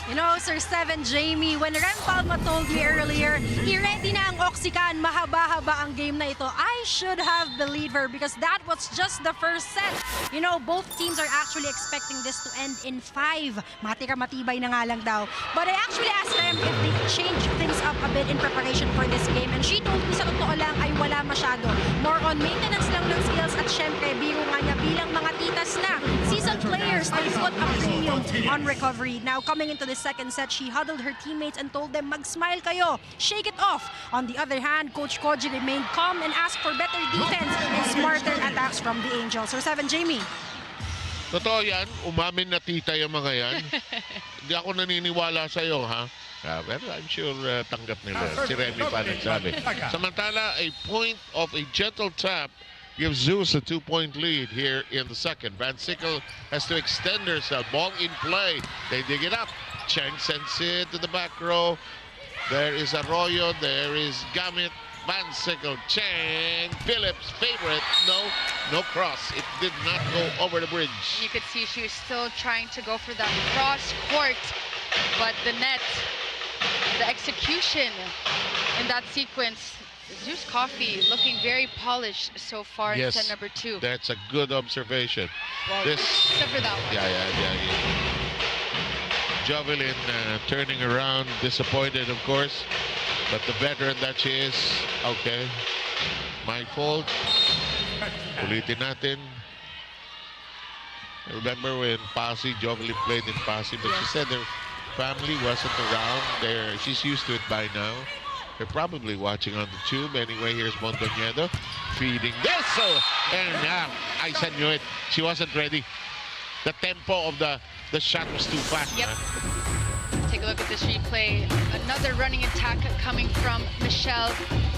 You know, Sir 7 Jamie, when Rem Palma told me earlier, i-ready na ang Oxycan, mahaba-haba ang game na ito, I should have believed her because that was just the first set. You know, both teams are actually expecting this to end in 5. Matibay na nga lang daw. But I actually asked Rem if they changed things up a bit in preparation for this game, and she told me sa totoo lang ay wala masyado. More on maintenance lang ng skills, at syempre, biro nga niya bilang mga titas na seasoned players, they put a premium on recovery. Now, coming into the second set, she huddled her teammates and told them, mag-smile kayo, shake it off. On the other hand, Coach Koji remained calm and asked for better defense and smarter attacks from the Angels. Sir 7 Jamie. Totoo yan, umamin na tita yung mga yan. Hindi ako naniniwala sa'yo, ha? Pero I'm sure tanggap nila. Si Remy pa nagsabi. Samantala, a point of a gentle tap gives ZUS a 2-point lead here in the second. Van Sickle has to extend herself. Ball in play. They dig it up. Cheng sends it to the back row. There is Arroyo. There is Gamit. Van Sickle. Cheng. Phillips' favorite. No cross. It did not go over the bridge. You could see she was still trying to go for that cross court, but the net, the execution in that sequence, ZUS Coffee looking very polished so far in set number 2. That's a good observation. Well, except for that one. Yeah. Jovelyn turning around, disappointed of course, but the veteran that she is, okay, my fault. Ulitin natin. I remember when Pasig, Jovelyn played in Pasig, but she said family wasn't around. She's used to it by now. They're probably watching on the tube. Anyway, here's Mondoñedo feeding this. And I knew it. She wasn't ready. The tempo of the shot was too fast. Yep. Take a look at this replay. Another running attack coming from Michelle.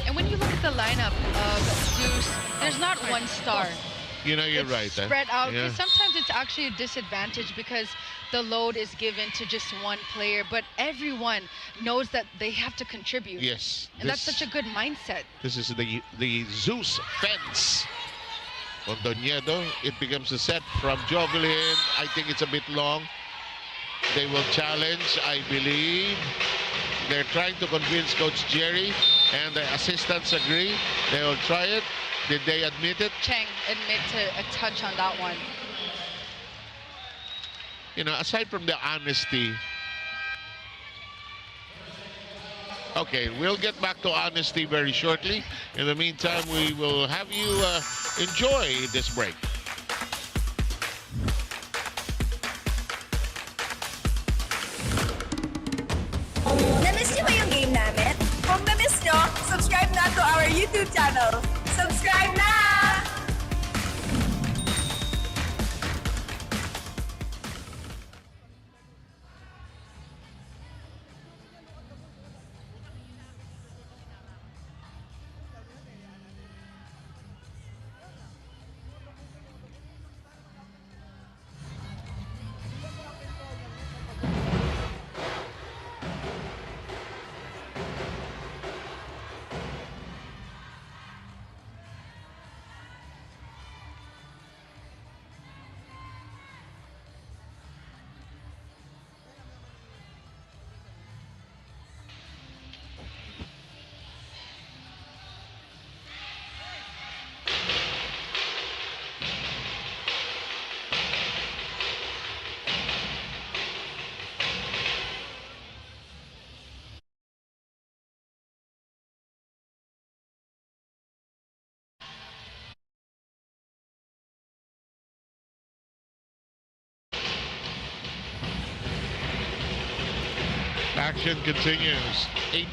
And when you look at the lineup of ZUS, there's not one star. You know, you're It's right. spread out. Yeah. Sometimes it's actually a disadvantage because the load is given to just one player, but everyone knows that they have to contribute. Yes. And that's such a good mindset. This is the ZUS fence. Mondoñedo, it becomes a set from Jovelyn. I think it's a bit long. They will challenge, I believe. They're trying to convince Coach Jerry, and the assistants agree. They will try it. Did they admit it? Cheng admit to a touch on that one. You know, aside from the honesty. Okay, we'll get back to honesty very shortly. In the meantime, we will have you enjoy this break. Na-miss niyo ba yung game namin? Kung na-miss niyo, subscribe na to our YouTube channel. Subscribe na! Action continues.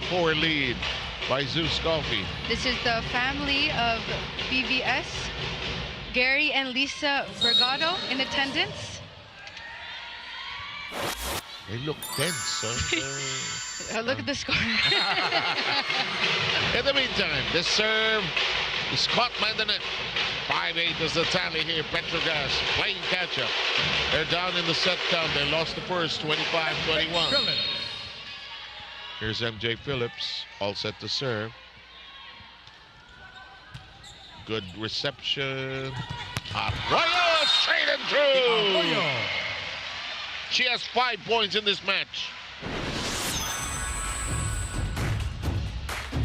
8-4 lead by ZUS Coffee. This is the family of BVS. Gary and Lisa Brigado in attendance. They look tense, huh? Look at the score. In the meantime, this serve is caught by the net. 5-8 is the tally here. Petro Gazz playing catch-up. They're down in the set count. They lost the first, 25-21. Here's MJ Phillips, all set to serve. Good reception. Arroyo straight and through. She has 5 points in this match.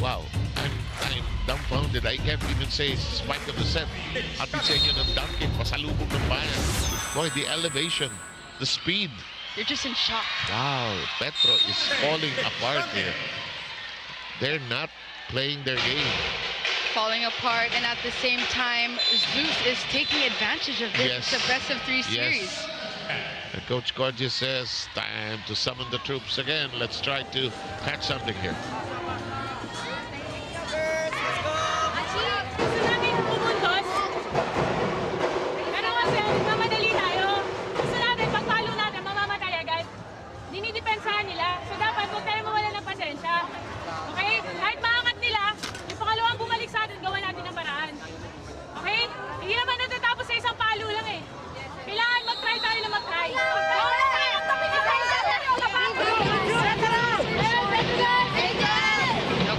Wow, I'm dumbfounded. I can't even say spike of the set. Atin sa inyo ng dunking, pasalubog ng bayan. Boy, the elevation, the speed. You're just in shock. Wow, Petro is falling apart here. They're not playing their game. Falling apart, and at the same time, ZUS is taking advantage of this. Yes. It's a best of 3 series. Yes. And Coach Corgi says, time to summon the troops again. Let's try to catch something here. Gusto namin pumuntos. Pero kasi mamadali tayo. Gusto natin, pagpalo natin, mamamatay agad. Dinidepensahan nila. So dapat huwag tayo mawala ng pasensya. Okay? Kahit maangat nila, yung pangalawang bumalik sa atin, gawa natin ng paraan. Okay? Hindi naman natatapos sa isang palo lang eh. Kailangan mag-try tayo na mag-try.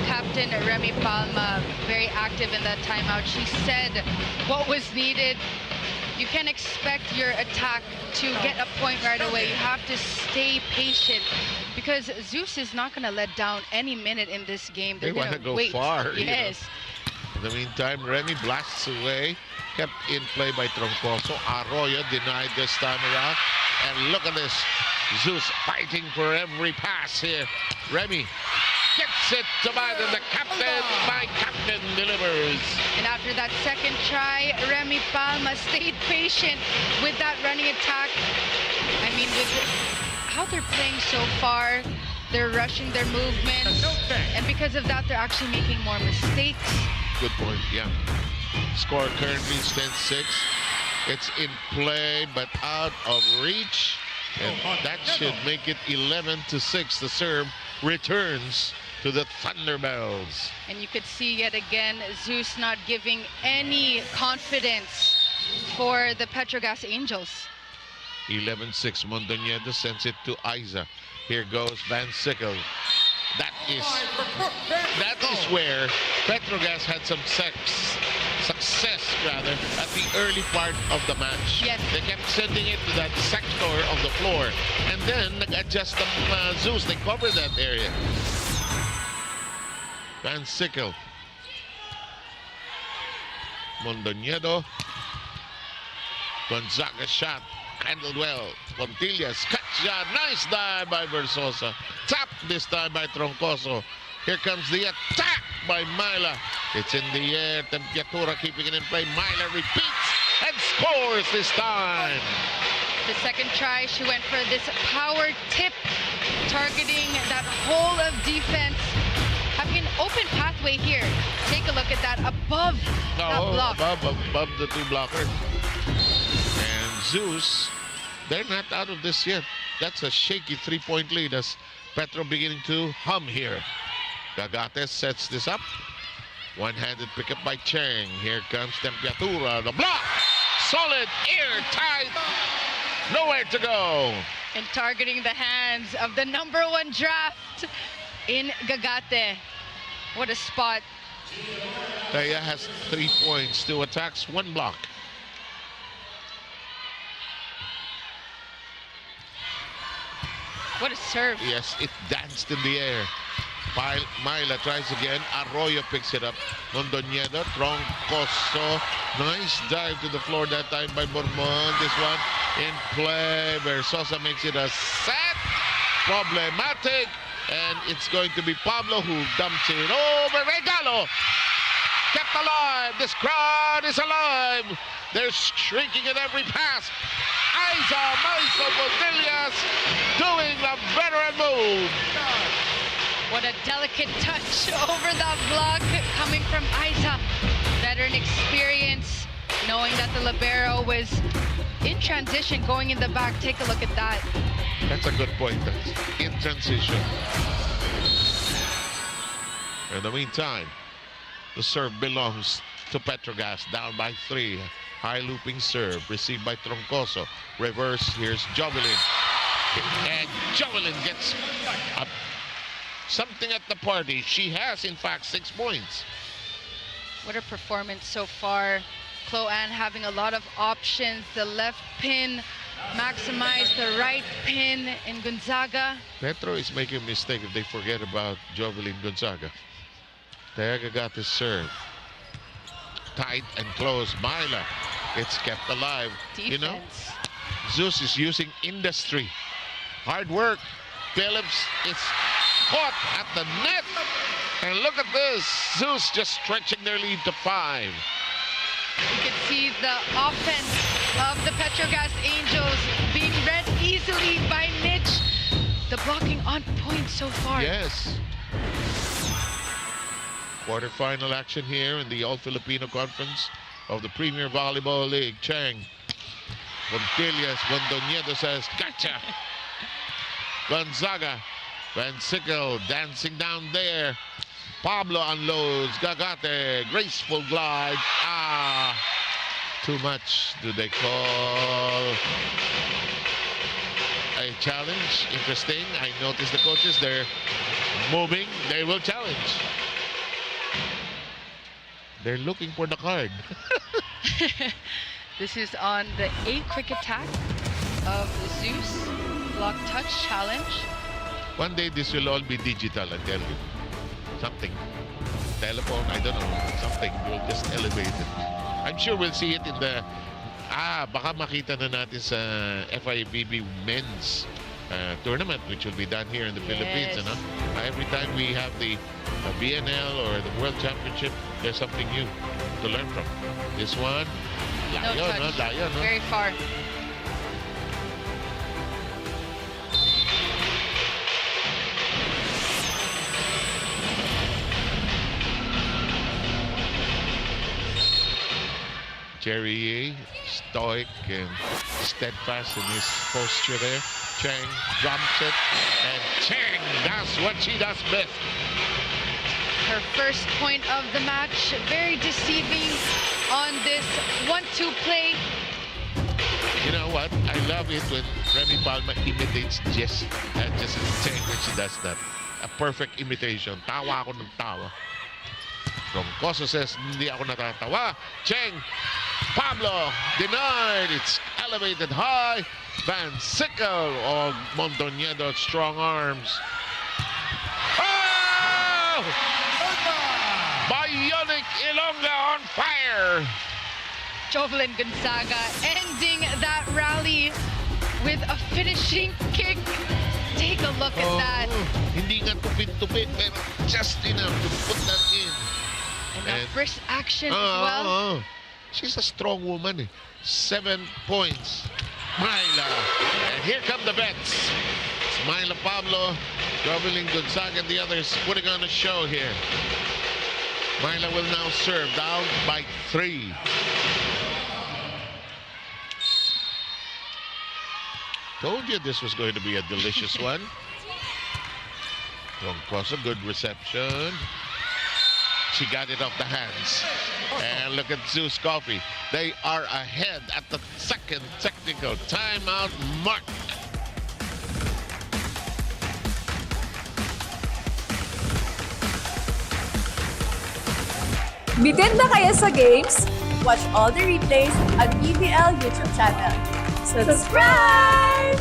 Captain Remy Palma, very active in that timeout. She said what was needed. You can't expect your attack to get a point right away. You have to stay patient because ZUS is not going to let down any minute in this game. They want to go wait. far. Yes. In the meantime, Remy blasts away. Kept in play by Troncoso. Arroyo denied this time around. And look at this. ZUS fighting for every pass here. Remy gets it to Biden. The captain, my captain, delivers. And after that second try, Remy Palma stayed patient with that running attack. I mean, with how they're playing so far. They're rushing their movements, and because of that, they're actually making more mistakes. Good point, yeah. Score currently stands 6. It's in play, but out of reach. And that should make it 11-6. The serve returns to the Thunderbelles. And you could see yet again, ZUS not giving any confidence for the Petro Gazz Angels. 11-6. Mondoñedo sends it to Isa. Here goes Van Sickle. That is where Petro Gazz had some success rather at the early part of the match. Yes. They kept sending it to that sector of the floor, and then nag-adjust the ZUS. They covered that area. Van Sickle. Mondoñedo. Gonzaga shot. Handled well. Contillas. Katja. Nice dive by Versosa. Tap this time by Troncoso. Here comes the attack by Myla. It's in the air. Tempiatura keeping it in play. Myla repeats and scores this time. The second try, she went for this power tip, targeting that hole of defense. Having an open pathway here. Take a look at that above that block. Above the two blockers. And ZUS, they're not out of this yet. That's a shaky 3-point lead as Petro beginning to hum here. Gagates sets this up. One-handed pickup by Cheng. Here comes Tempiatura. The block! Solid, airtight. Nowhere to go. And targeting the hands of the #1 draft in Gagate. What a spot. Taya has 3 points, 2 attacks, 1 block. What a serve. Yes, it danced in the air. Myla tries again. Arroyo picks it up. Mondoñedo, Troncoso. Nice dive to the floor that time by Bourbon. This one in play. Versosa makes it a set. Problematic. And it's going to be Pablo who dumps it over. Regalo kept alive. This crowd is alive. They're shrieking at every pass. Isa Maiso Bonillas doing the veteran move. What a delicate touch over that block coming from Isa. Veteran experience, knowing that the libero was in transition going in the back. Take a look at that. That's a good point. That's in transition. In the meantime, the serve belongs to Petro Gazz, down by 3. High looping serve received by Troncoso. Reverse, here's Jovelyn. And Jovelyn gets something at the party. She has, in fact, 6 points. What a performance so far. Chloe-Ann having a lot of options. The left pin, maximize the right pin in Gonzaga. Petro is making a mistake if they forget about Jovelyn Gonzaga. Teaga got his serve. Tight and close. Myla. It's kept alive. Defense. You know, ZUS is using industry. Hard work. Phillips is caught at the net. And look at this. ZUS just stretching their lead to 5. You can see the offense of the Petro Gazz Angels being read easily by Mitch. The blocking on point so far. Yes. Quarterfinal action here in the All-Filipino Conference of the Premier Volleyball League. Chang. Contillas. Mondoñedo says, gotcha. Gonzaga. Van Sickle dancing down there. Pablo unloads. Gagate. Graceful glide. Too much. Do they call a challenge? Interesting. I noticed the coaches, they're moving. They will challenge. They're looking for the card. This is on the 8 quick attack of ZUS. Block touch challenge. One day this will all be digital, I tell you. Something. Telephone, I don't know. Something. We'll just elevate it. I'm sure we'll see it in the... baka makita na natin sa FIVB men's tournament, which will be done here in the Philippines. You know? Every time we have the BNL or the World Championship, there's something new to learn from. This one, no touch. Layo, no? Very far. Jerry stoic and steadfast in his posture there. Chang drops it, and Chang does what she does best. Her first point of the match, very deceiving on this 1-2 play. You know what? I love it when Remy Palma imitates Jess Chang when she does that. A perfect imitation. Tawa ako ng tawa. Roncoso says, hindi ako natatawa. Cheng, Pablo, denied. It's elevated high. Van Sickle of Mondoñedo, strong arms. Oh! Bionic Ilongga on fire. Jovelyn Gonzaga ending that rally with a finishing kick. Take a look at that. Hindi nga tupid-tupid, pero just enough to put that in. And first action as well. She's a strong woman. 7 points. Myla. And here come the bets. It's Myla Pablo, Jovelyn Gonzaga, and the others putting on a show here. Myla will now serve down by 3. Told you this was going to be a delicious one. Roncoso, good reception. She got it off the hands. And look at ZUS Coffee. They are ahead at the second technical timeout mark. Bitin na kayo sa games? Watch all the replays at PVL YouTube channel. Subscribe!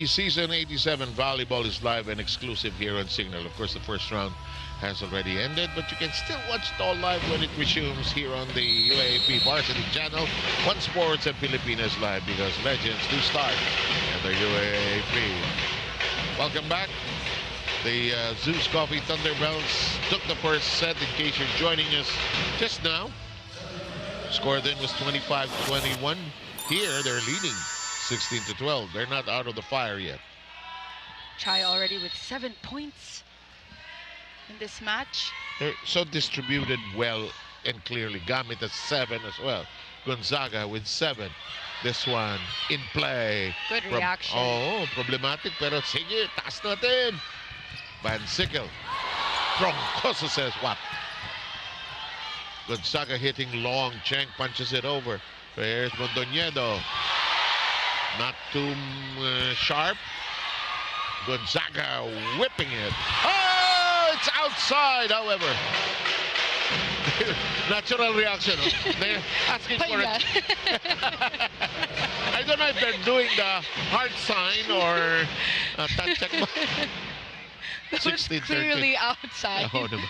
Season 87 volleyball is live and exclusive here on Signal. Of course, the first round has already ended, but you can still watch it all live when it resumes here on the UAAP Varsity Channel. One Sports and Filipinas Live, because legends do start in the UAAP. Welcome back. The ZUS Coffee Thunderbelles took the first set. In case you're joining us just now, score then was 25-21. Here, they're leading 16-12. They're not out of the fire yet. Chai already with 7 points in this match. They're so distributed well and clearly. Gamit at 7 as well. Gonzaga with 7. This one in play. Good reaction. Problematic, pero sige, taas natin. Van Sickle. Roncoso says what? Gonzaga hitting long. Cheng punches it over. There's Mondoñedo. Not too sharp. Gonzaga whipping it. Oh, it's outside, however. Natural reaction. Oh. They're asking for it. I don't know if they're doing the heart sign or touch. That was clearly outside. Oo naman.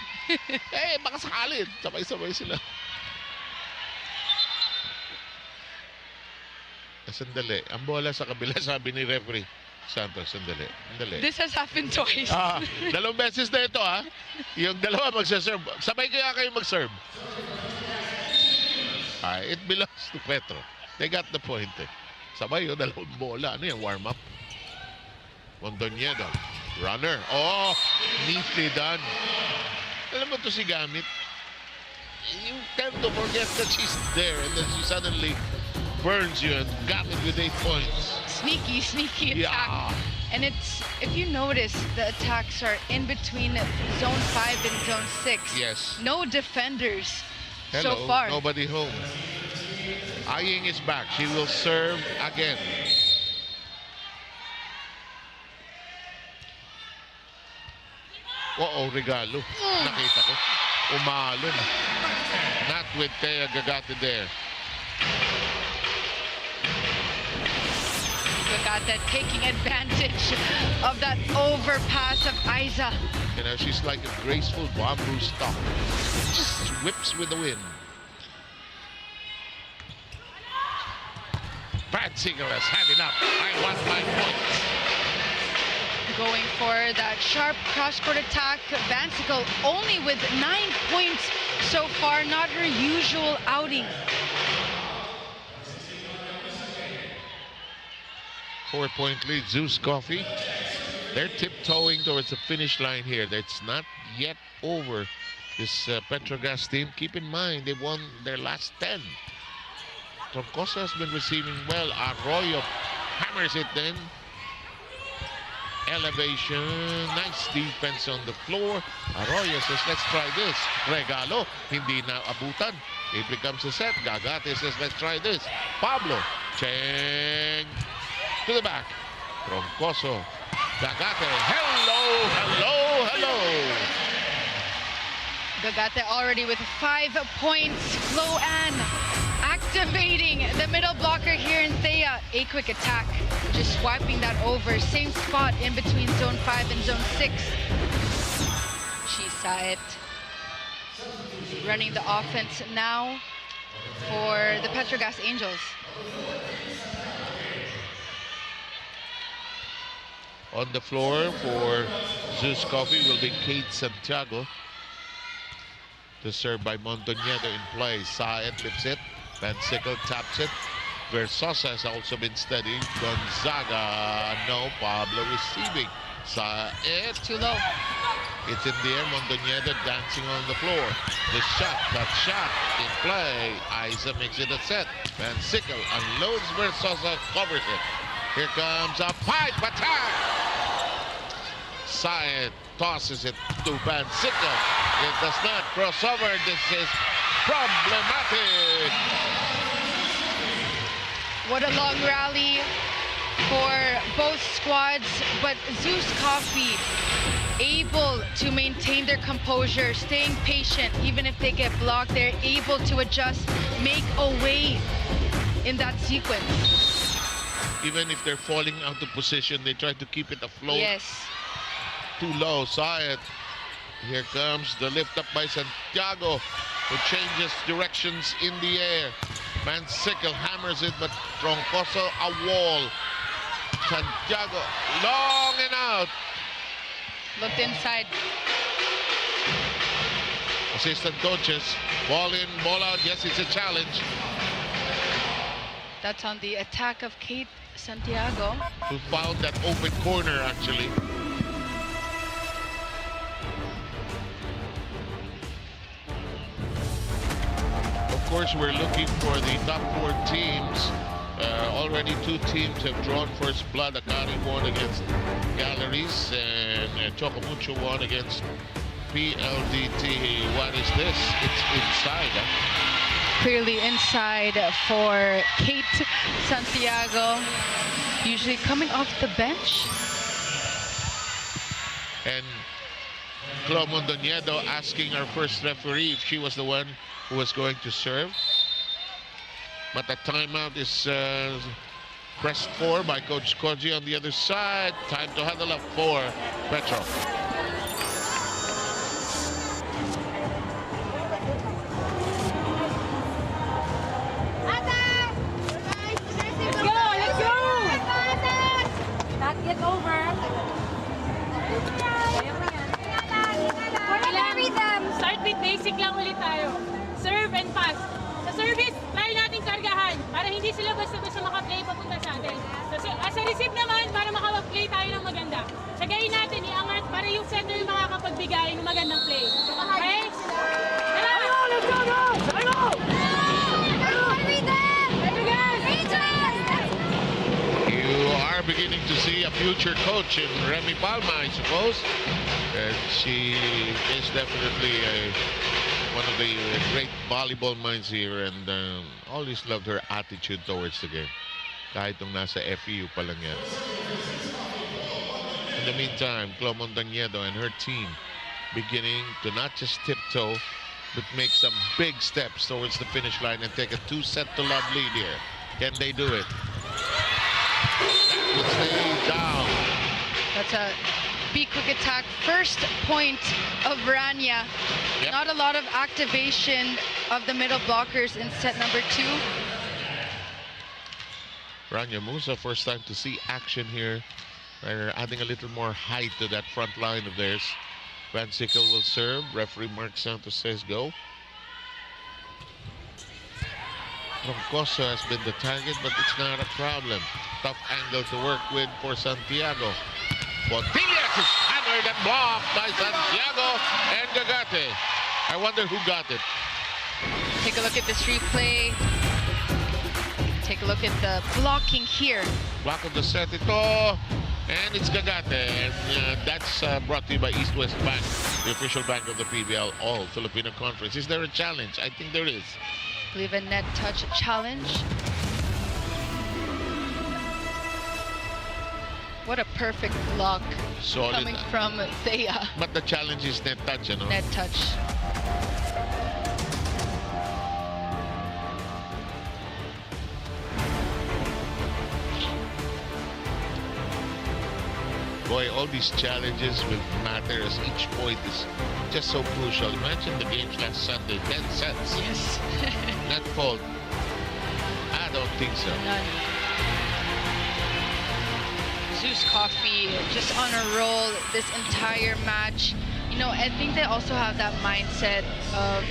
Baka sakali. Sabay-sabay sila. Sandali. Ang bola sa kabila, sabi ni referee Santos. Sandali. This has happened twice. Dalawang beses na ito, ha? Yung dalawa magsaserve. Sabay kaya kayo mag-serve. It belongs to Petro. They got the point, eh. Sabay, dalawang bola. Ano yan? Warm-up. Mondoñedo. Runner. Oh, neatly done. Alam mo to si Gamit. You tend to forget that she's there and then she suddenly burns you and got it with 8 points. Sneaky attack. And it's, if you notice, the attacks are in between zone 5 and zone 6. Yes. No defenders Hello, so far. Nobody home. Aying is back. She will serve again. Oo, regalo. Nakita ko. Umalon. Not with Thea Gagate there. Gagate taking advantage of that overpass of Aiza. You know, she's like a graceful bamboo stalk. Just whips with the wind. Petro has had enough. I want my points. Going for that sharp cross-court attack. Vansicle only with 9 points so far, not her usual outing. 4-point lead, ZUS Coffee. They're tiptoeing towards the finish line here. That's not yet over. This Petro Gazz team, keep in mind, they won their last 10. Troncoso has been receiving well. Arroyo hammers it then. Elevation, nice defense on the floor. Arroyo says, let's try this. Regalo, hindi na abutan. It becomes a set. Gagate says, let's try this. Pablo, Cheng to the back. Troncoso, Gagate, hello, hello, hello. Gagate already with 5 points. Chloan activating the middle blocker here in Thea. A quick attack, just swiping that over. Same spot in between zone 5 and zone 6. She saw it. Running the offense now for the Petro Gazz Angels. On the floor for ZUS Coffee will be Kate Santiago. The serve by Montañedo in play. Saed flips it. Vansicle taps it. Versosa has also been steady. Gonzaga, no. Pablo receiving. Saed. Too low. It's in the air. Montañedo dancing on the floor. The shot, that shot in play. Aiza makes it a set. Vansicle unloads. Versosa covers it. Here comes a pipe attack. Saed tosses it to Vansicle. It does not cross over. This is problematic. What a long rally for both squads, but ZUS Coffee able to maintain their composure, staying patient. Even if they get blocked, they're able to adjust, make a way in that sequence. Even if they're falling out of position, they try to keep it afloat. Yes. Too low. Saed. Here comes the lift up by Santiago, who changes directions in the air. Vansicle hammers it, but Troncoso a wall. Santiago long and out. Looked inside. Assistant coaches, ball in, ball out. Yes, it's a challenge. That's on the attack of Kate Santiago. Who found that open corner actually. Of course, we're looking for the top 4 teams. Already 2 teams have drawn first blood. Akari won against Galleries and Chocomucho won against PLDT. What is this? It's inside. Clearly inside for Kate Santiago. Usually coming off the bench. And Chloe Montañedo asking our first referee if she was the one who was going to serve. But the timeout is pressed for by Coach Koji on the other side. Time to huddle up for Petro. Let's go! Let's go! Not yet over. Start with basic lang ulit tayo. Serve and pass. Sa service, try natin kargahan para hindi sila basta-basta makaplay papunta sa atin. So, as a receive naman, para makapag-play tayo ng maganda. Sagayin natin, iangat para yung center yung makakapagbigay ng magandang play. Okay? Tara! Let's go, guys! Let's go! You are beginning to see a future coach in Remy Palma, I suppose. And she is definitely one of the great volleyball minds here, and always loved her attitude towards the game. Kahit nung nasa FEU pa lang yan. In the meantime, Chloe Montañedo and her team beginning to not just tiptoe, but make some big steps towards the finish line and take a 2-set-to-love lead here. Can they do it? That would stay down. That's a be quick attack. First point of Rania. Yep. Not a lot of activation of the middle blockers in set number 2. Rania Musa, first time to see action here. They're adding a little more height to that front line of theirs. Van Sickle will serve. Referee Mark Santos says go. Roncoso has been the target, but it's not a problem. Tough angle to work with for Santiago. Bontillas is hammered and blocked by Santiago and Gagate. I wonder who got it. Take a look at this replay. Take a look at the blocking here. Block of the set ito. And it's Gagate. And that's brought to you by East West Bank, the official bank of the PVL All-Filipino Conference. Is there a challenge? I think there is. I believe a net touch challenge. What a perfect block Solid. coming from Thea. But the challenge is net touch, you know? Net touch. Boy, all these challenges will matter as each point is just so crucial. Imagine the games last Sunday, 10 sets. Yes. Net fault. I don't think so. None. ZUS Coffee just on a roll this entire match. You know, I think they also have that mindset of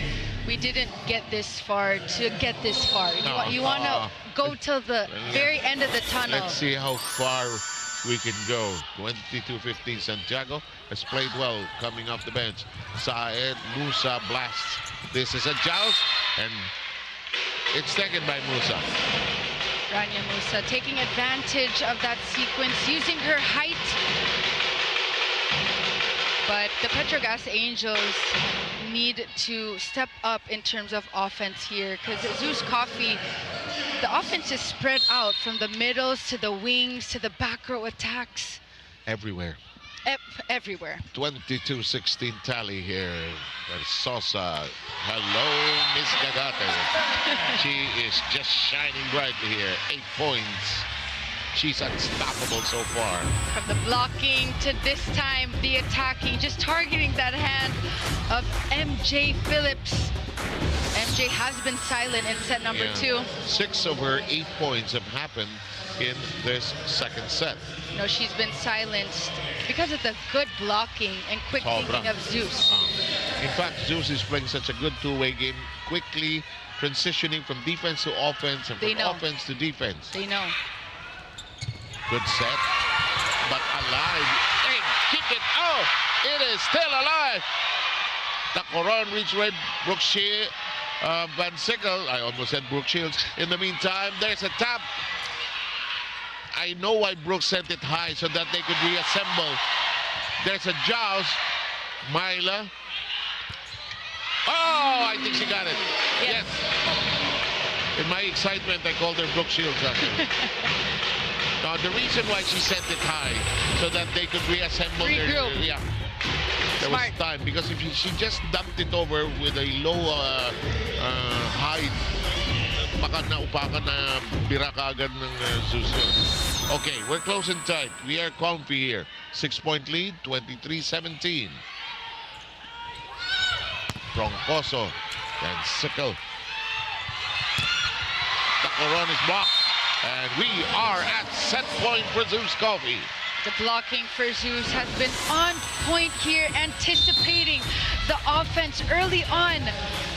we didn't get this far to get this far. You want to go till the very end of the tunnel. Let's see how far we can go. 22-15. Santiago has played well coming off the bench. Saed Musa blasts. This is a joust, and it's taken by Musa. Rania Musa taking advantage of that sequence, using her height. But the Petro Gazz Angels need to step up in terms of offense here, because ZUS Coffee, the offense is spread out from the middles to the wings to the back row attacks. Everywhere. Everywhere. 22-16 tally here. There's Sosa. Hello, Miss Gagate. She is just shining brightly here. 8 points. She's unstoppable so far. From the blocking to this time, the attacking, just targeting that hand of MJ Phillips. MJ has been silent in set number 2. 6 of her 8 points have happened in this second set. No, she's been silenced because of the good blocking and quick thinking of ZUS. In fact, ZUS is playing such a good two-way game, quickly transitioning from defense to offense and from offense to defense. They know. Good set, but alive. Hey, keep it. Oh, it is still alive. The Coron reached red. Brooke Shields, Van Sickle. I almost said Brooke Shields. In the meantime, there's a tap. I know why Brooke sent it high, so that they could reassemble. There's a joust. Myla. Oh, I think she got it. Yes. In my excitement, I called her Brooke Shields. The reason why she sent it high, so that they could reassemble their... Yeah. There was time, because if she just dumped it over with a low height, baka naupakan na bira kaagad ng ZUS. Okay, we're close and tight. We are comfy here. 6-point lead, 23-17. Roncoso and Sickle. The Coron is blocked. And we are at set point for ZUS Coffee. The blocking for ZUS has been on point here, anticipating the offense early on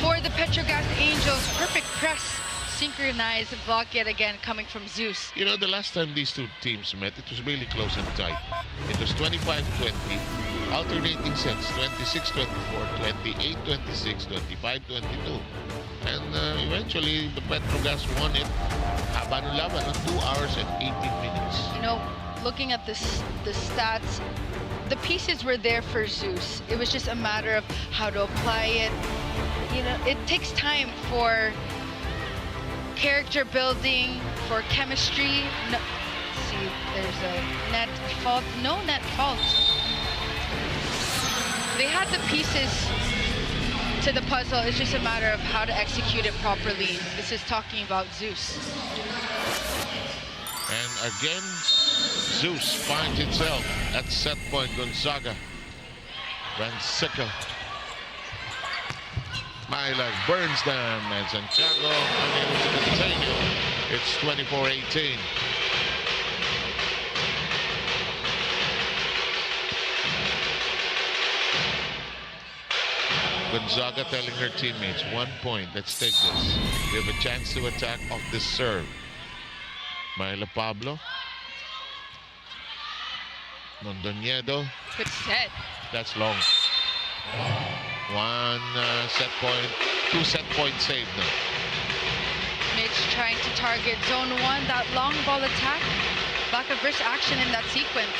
for the Petro Gazz Angels. Perfect press, synchronized block yet again coming from ZUS. You know, the last time these two teams met, it was really close and tight. It was 25-20, alternating sets, 26-24, 28-26, 25-22. And eventually, the Petro Gazz won it. Haba ng laban, 2 hours and 18 minutes. You know, looking at the stats, the pieces were there for ZUS. It was just a matter of how to apply it. You know, it takes time for character building, for chemistry. No, see, there's a net fault. No net fault. They had the pieces to the puzzle. It's just a matter of how to execute it properly. This is talking about ZUS. And again, ZUS finds itself at set point. Gonzaga. Francisco. Mylag burns them, and Santiago unable to continue. It's 24-18. Gonzaga telling her teammates, 1 point, let's take this. We have a chance to attack off this serve. Myla Pablo. Mondoñedo. Good set. That's long. One set point, 2 set points saved now. Mitch trying to target zone 1, that long ball attack. Lack of wrist action in that sequence.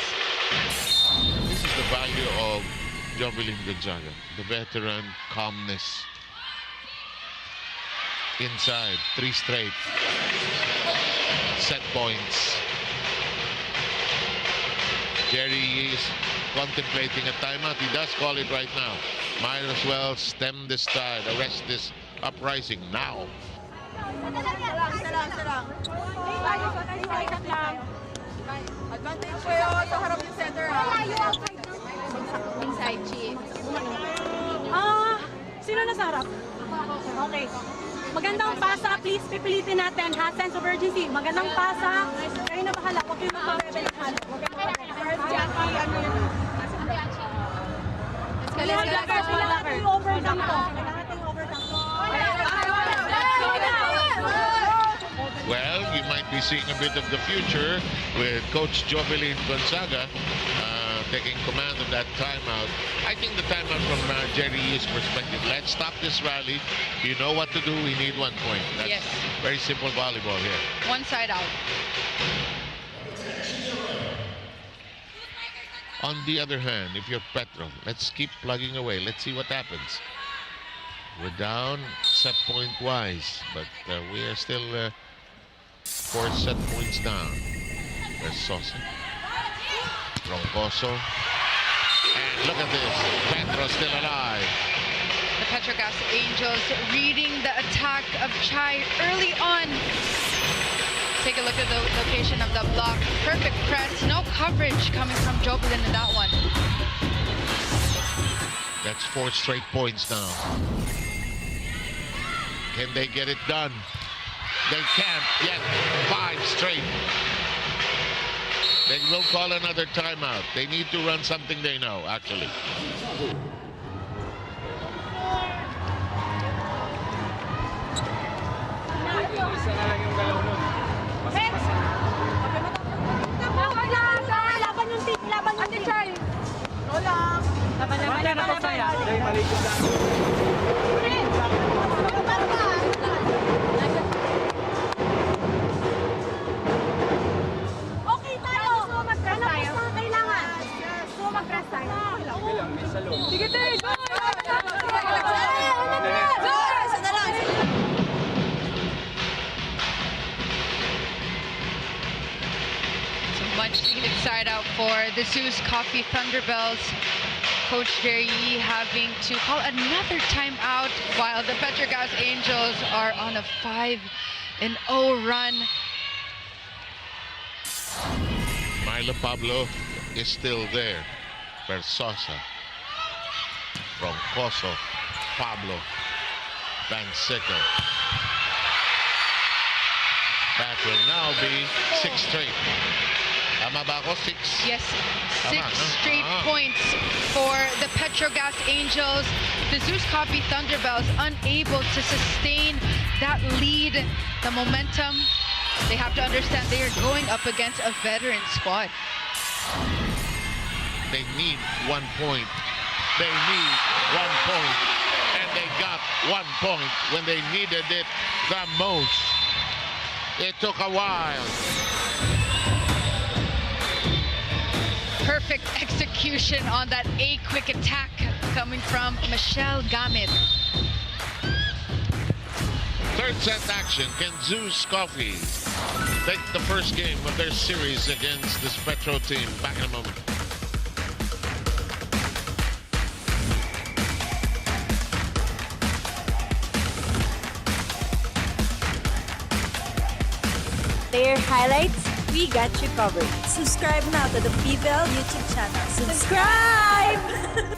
This is the value of Jovelyn Gonzaga, the veteran calmness. Inside, 3 straight. Set points. Jerry is contemplating a timeout. He does call it right now. Might as well stem this tide, arrest this uprising now. Advantage kayo sa harap yung center. Inside, Chi. Sino nasa harap? Okay. Magandang pasa, please pipilitin natin, ha? Sense of urgency. Magandang pasa. Kayo na bahala. Huwag kayo mag-rebel ng halo. First, Jackie, ano yun? Kailangan natin overcome to. Kailangan natin overcome to. Well, you might be seeing a bit of the future with Coach Jovelyn Gonzaga taking command of that timeout. I think the timeout from Jerry's perspective, let's stop this rally. You know what to do. We need 1 point. That's Yes. very simple volleyball here. One side out. On the other hand, if you're Petro, let's keep plugging away. Let's see what happens. We're down set point wise, but we are still 4 set points down. There's Sosa. Roncoso. And look at this. Petro still alive. The Petro Gazz Angels reading the attack of Chai early on. Take a look at the location of the block. Perfect press. No coverage coming from Jovelyn in that one. That's 4 straight points now. Can they get it done? They can't yet. 5 straight. They will call another timeout. They need to run something they know, actually. Sige, tayo! Much needed side out for the ZUS Coffee Thunderbelles. Coach Jerry Yee having to call another timeout while the Petro Gazz Angels are on a 5-0 run. Myla Pablo is still there. Versosa. Roncoso. Pablo. Banseco. That will now be 6 straight. Tama ba ako? 6? Yes, Tama, 6 straight points for the Petro Gazz Angels. The ZUS Coffee Thunderbelles unable to sustain that lead, the momentum. They have to understand they are going up against a veteran squad. They need 1 point. They need 1 point. And they got 1 point when they needed it the most. It took a while. Perfect execution on that quick attack coming from Michelle Gamit. 3rd set action. Can ZUS Coffee take the first game of their series against this Petro team? Back in a moment. their highlights, we got you covered. Subscribe now to the PVL YouTube channel. Subscribe!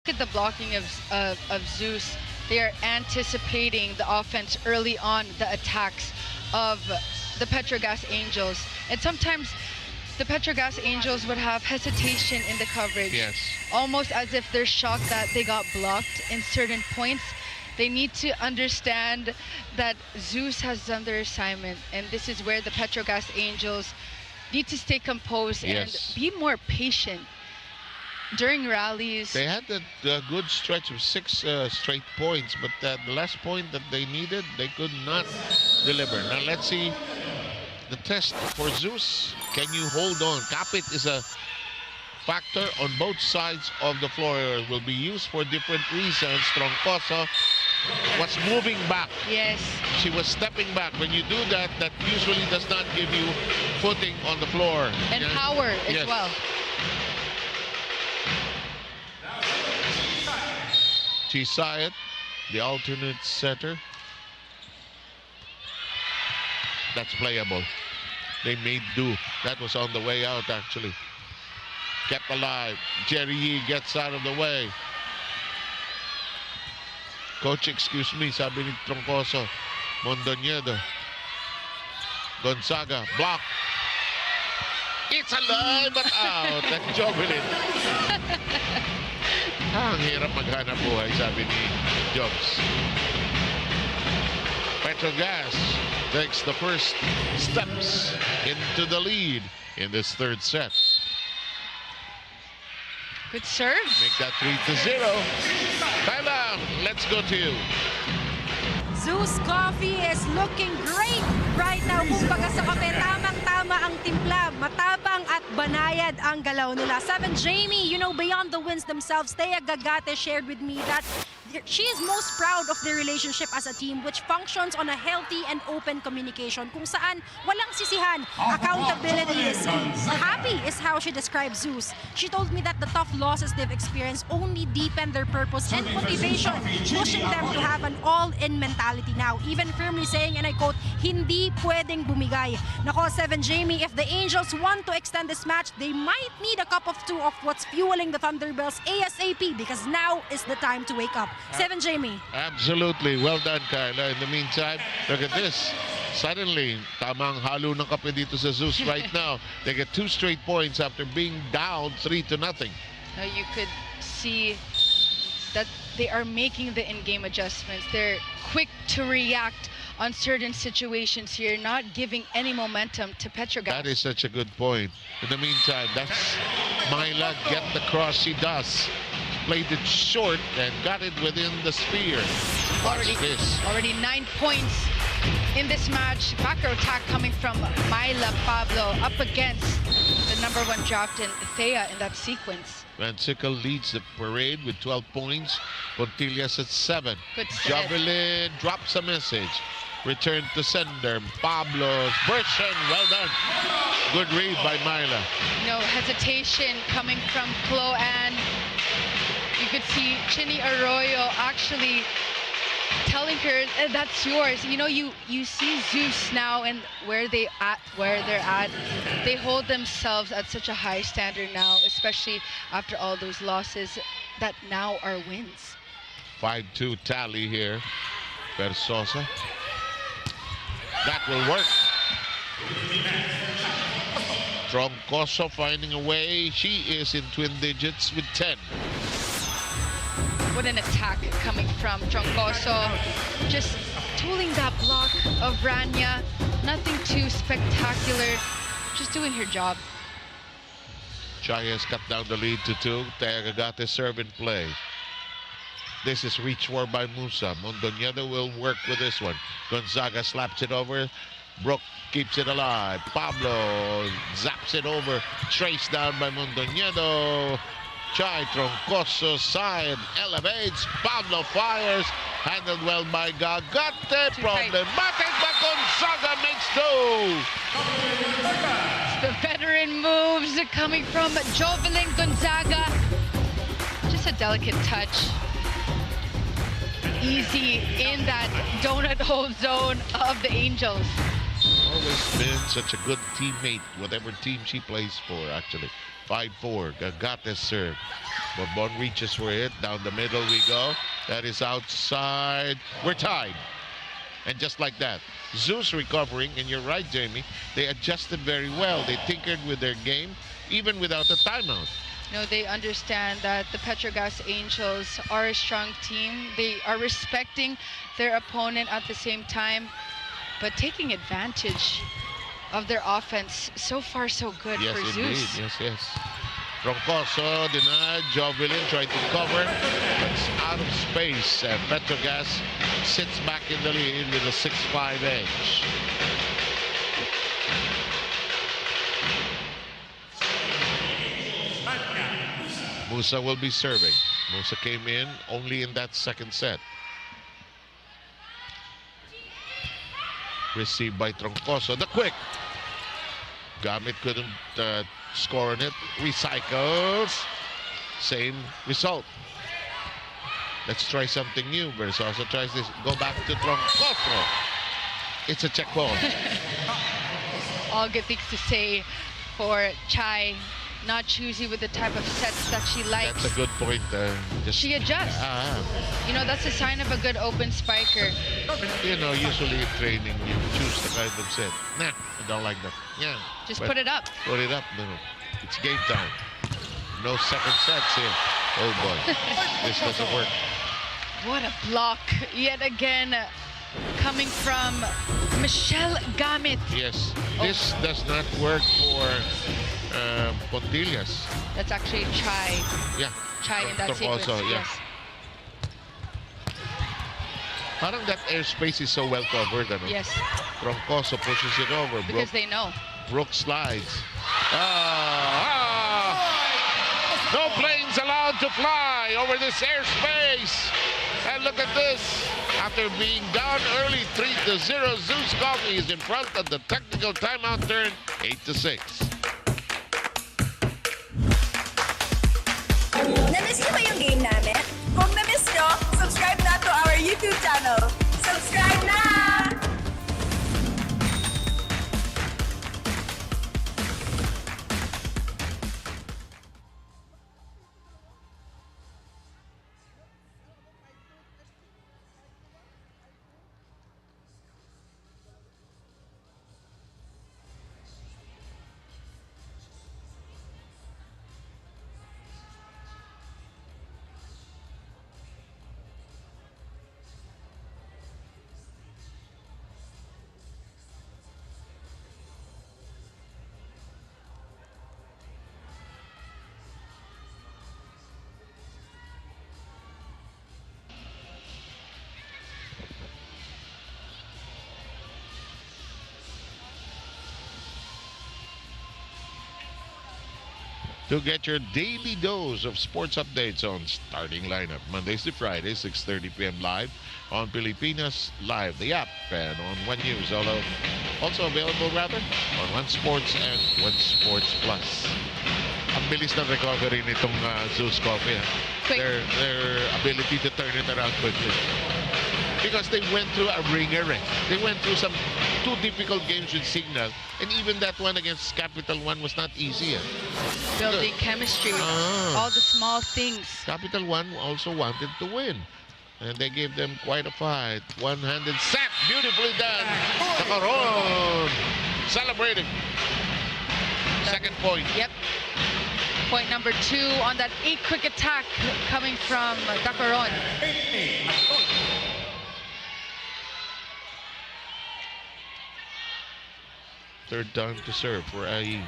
Look at the blocking of ZUS. They are anticipating the offense early on, the attacks of the Petro Gazz Angels. And sometimes the Petro Gazz Angels would have hesitation in the coverage. Yes. Almost as if they're shocked that they got blocked in certain points. They need to understand that ZUS has done their assignment, and this is where the Petro Gazz Angels need to stay composed and be more patient during rallies. They had that good stretch of 6 straight points, but the last point that they needed, they could not deliver. Now let's see the test for ZUS. Can you hold on? Kapit is a factor on both sides of the floor. It will be used for different reasons. Troncoso was moving back. Yes. She was stepping back. When you do that, that usually does not give you footing on the floor. And power as well. She saw it, the alternate setter. That's playable. They made do. That was on the way out, actually. Kept alive. Jerry Yee gets out of the way. Coach, excuse me, sabi ni Troncoso. Mondoñedo. Gonzaga, block. It's alive, but out. That's Jovelin. Ang hirap maghanap buhay, sabi ni Jobs. Petro Gazz takes the first steps into the lead in this third set. Good serve. Make that 3-0. Kyla, let's go to you. ZUS Coffee is looking great right now. Kumbaga sa kape, tamang-tama ang timpla. Matabang at banayad ang galaw nila. 7 Jamie, you know, beyond the wins themselves, Thea Gagate shared with me that she is most proud of their relationship as a team, which functions on a healthy and open communication, kung saan walang sisihan. Accountability is happy is how she describes ZUS. She told me that the tough losses they've experienced only deepen their purpose and motivation, pushing them to have an all-in mentality now, even firmly saying, and I quote, hindi pwedeng bumigay. Nako, 7 Jamie, if the Angels want to extend this match, they might need a cup of tea of what's fueling the Thunderbelles ASAP, because now is the time to wake up. 7 Jamie. Absolutely. Well done, Kyla. In the meantime, look at this. Suddenly, tamang halo ng kape dito sa ZUS right now. They get 2 straight points after being down 3-0. You could see that they are making the in-game adjustments. They're quick to react on certain situations here, not giving any momentum to Petro Gazz. That is such a good point. In the meantime, that's Myla. Get the cross. She does. Played it short and got it within the sphere. Watch this. Already 9 points in this match. Backer attack coming from Myla Pablo up against the #1 drafted Thea in that sequence. Van Sickle leads the parade with 12 points. Pontillas at 7. Good set. Jovelin drops a message. Return to sender. Pablo's version. Well done. Good read by Myla. No hesitation coming from Chloe, and you could see Chini Arroyo actually telling her, that's yours. You know, you see ZUS now and where they're at. They hold themselves at such a high standard now, especially after all those losses that now are wins. 5-2 tally here. Versosa. That will work. Troncoso finding a way. She is in twin digits with 10. What an attack coming from Troncoso. Just tooling that block of Rania. Nothing too spectacular. Just doing her job. Chaya has cut down the lead to 2. Thea Gagate serve in play. This is reach for by Musa. Mondoñedo will work with this one. Gonzaga slaps it over. Brooke keeps it alive. Pablo zaps it over. Traced down by Mondoñedo. Chai Troncoso side elevates. Pablo fires. Handled well by Gagate. Problematic, but Gonzaga makes do. The veteran moves coming from Jovelin Gonzaga. Just a delicate touch. Easy in that donut hole zone of the Angels. Always been such a good teammate, whatever team she plays for, actually. 5-4, Gagate serve. Bourbon reaches for it, down the middle we go. That is outside. We're tied. And just like that, ZUS recovering, and you're right, Jamie, they adjusted very well. They tinkered with their game, even without a timeout. You know, they understand that the Petro Gazz Angels are a strong team. They are respecting their opponent at the same time, but taking advantage of their offense. So far, so good Yes, for indeed. ZUS. Yes. Troncoso denied. Jovelin tried to cover. It's out of space. Petro Gazz sits back in the lead with a 6-5 edge. Musa will be serving. Musa came in only in that second set. Received by Troncoso. The quick. Gamit couldn't score on it. Recycles. Same result. Let's try something new. Versosa tries this. Go back to Troncoso. It's a check ball. All good things to say for Chai. Not choosy with the type of sets that she likes. That's a good point. She adjusts. You know, that's a sign of a good open spiker. You know, usually in training, you choose the kind of set. Nah, I don't like that. Yeah. Just put it up. Put it up. No. It's game time. No second sets here. Oh boy. This doesn't work. What a block. Yet again, coming from Michelle Gamit. Yes. This does not work for Pontillas. That's actually Chai. Yeah. Chai in that sequence. Also, yeah. Yes. Parang that airspace is so well covered. Ano? Yes. Troncoso pushes it over. Because they know. Brooke slides. No planes allowed to fly over this airspace. And look at this. After being down early 3-0, ZUS Coffee is in front of the technical timeout turn 8-6. Na-miss niyo ba yung game namin? Kung na-miss niyo, subscribe na to our YouTube channel. Subscribe na! To get your daily dose of sports updates on Starting Lineup, Mondays to Fridays, 6:30 p.m. live on Pilipinas Live, the app, and on One News. Also available, on One Sports and One Sports Plus. Ang bilis ng recovery nitong ZUS Coffee. Their ability to turn it around quickly. Because they went through a ringer. They went through some 2 difficult games with Signal, and even that one against Capital One was not easy. Building chemistry with all the small things. Capital One also wanted to win, and they gave them quite a fight. One-handed set, beautifully done. Tacaron celebrating. Second point. Yep. Point number 2 on that 8-quick attack coming from Tacaron. Third time to serve for Ayin.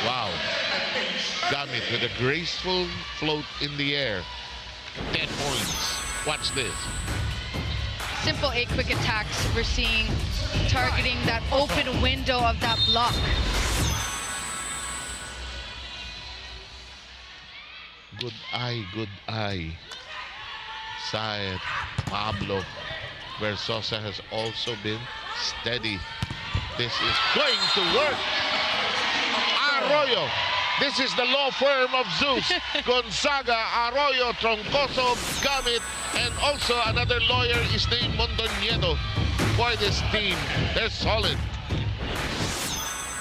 Wow. Gamit with a graceful float in the air. 10 points. Watch this. Simple 8-quick attacks we're seeing, targeting that open window of that block. Good eye. Syed, Pablo. Versosa has also been steady. This is going to work. Arroyo. This is the law firm of ZUS. Gonzaga, Arroyo, Troncoso, Gamit, and also another lawyer is named Mondoñedo. Boy, this team, they're solid.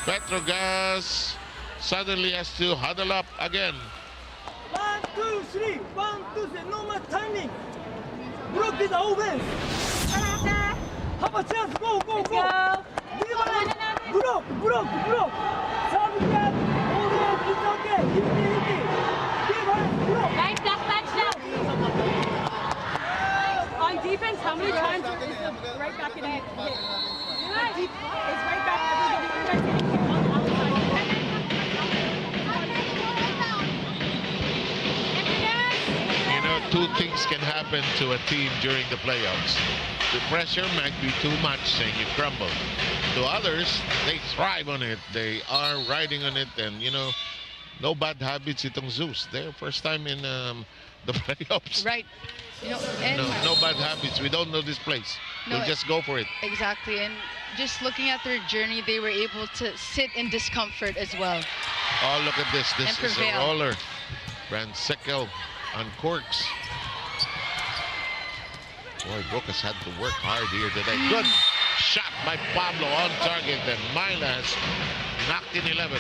Petro Gazz suddenly has to huddle up again. 1, 2, 3. 1, 2, 3. No more timing. Block is open. Have a chance. Go. Block. Serve Right back in it. It's right back. Everybody on the outside. You know, two things can happen to a team during the playoffs. The pressure might be too much and you crumble. To others, they thrive on it. They are riding on it, and you know, no bad habits itong ZUS. Their first time in the playoffs. Right. You know, and No bad habits. We don't know this place. We'll just go for it. Exactly. And just looking at their journey, they were able to sit in discomfort as well. Oh, look at this. This And is a prevail. roller. Bransicle on corks. Boy, Brooke has had to work hard here today. Good shot by Pablo on target, and Myla has knocked in 11.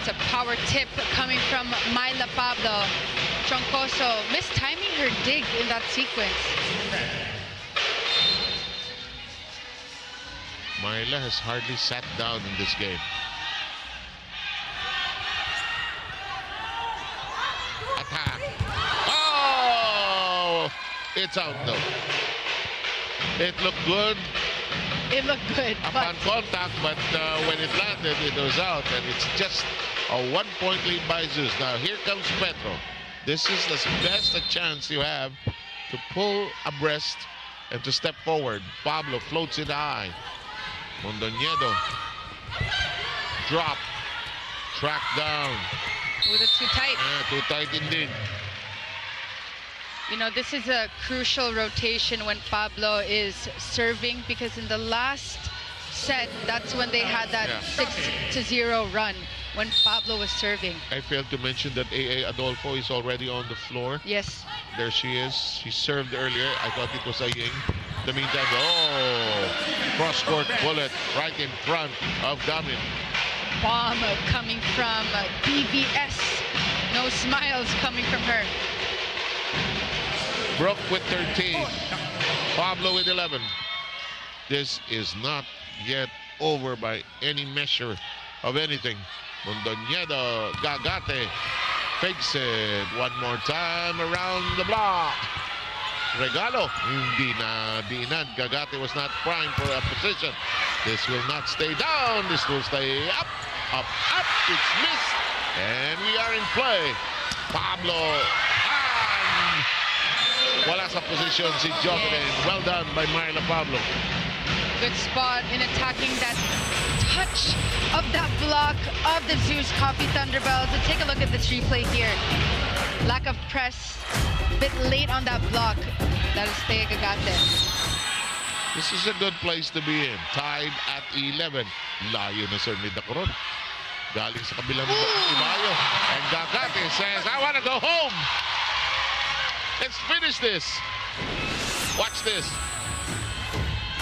It's a power tip coming from Myla Pablo. Troncoso mistiming her dig in that sequence. Myla has hardly sat down in this game. Attack. Oh! It's out though. It looked good It looked good, upon but contact, but when it landed, it was out, and it's just a 1-point lead by ZUS. Now here comes Petro. This is the best a chance you have to pull abreast and to step forward. Pablo floats it high. Mondoñedo. Drop. Track down. with it too tight. Too tight indeed. You know, this is a crucial rotation when Pablo is serving, because in the last set, that's when they had that 6-0 run when Pablo was serving. I failed to mention that AA Adolfo is already on the floor. Yes. There she is. She served earlier. I thought it was a Ying. In the meantime, cross-court bullet right in front of Damin. Bomb coming from PVS. No smiles coming from her. Brooke with 13. Pablo with 11. This is not yet over by any measure of anything. Mondoñedo, Gagate fakes it one more time around the block. Regalo, hindi na diinan. Gagate was not primed for a position. This will not stay down. This will stay up, up, up. It's missed. And we are in play. Pablo. Wala sa position si Jovelyn. Well done by Myla Pablo. Good spot in attacking that touch of that block of the ZUS Coffee Thunderbelles. And take a look at this replay here. Lack of press, a bit late on that block. That is Thea Gagate. This is a good place to be in. Tied at 11. Layo na Sir Midacoron. Galing sa kabilang Ibayo. And Gagate says, I want to go home. Let's finish this. Watch this.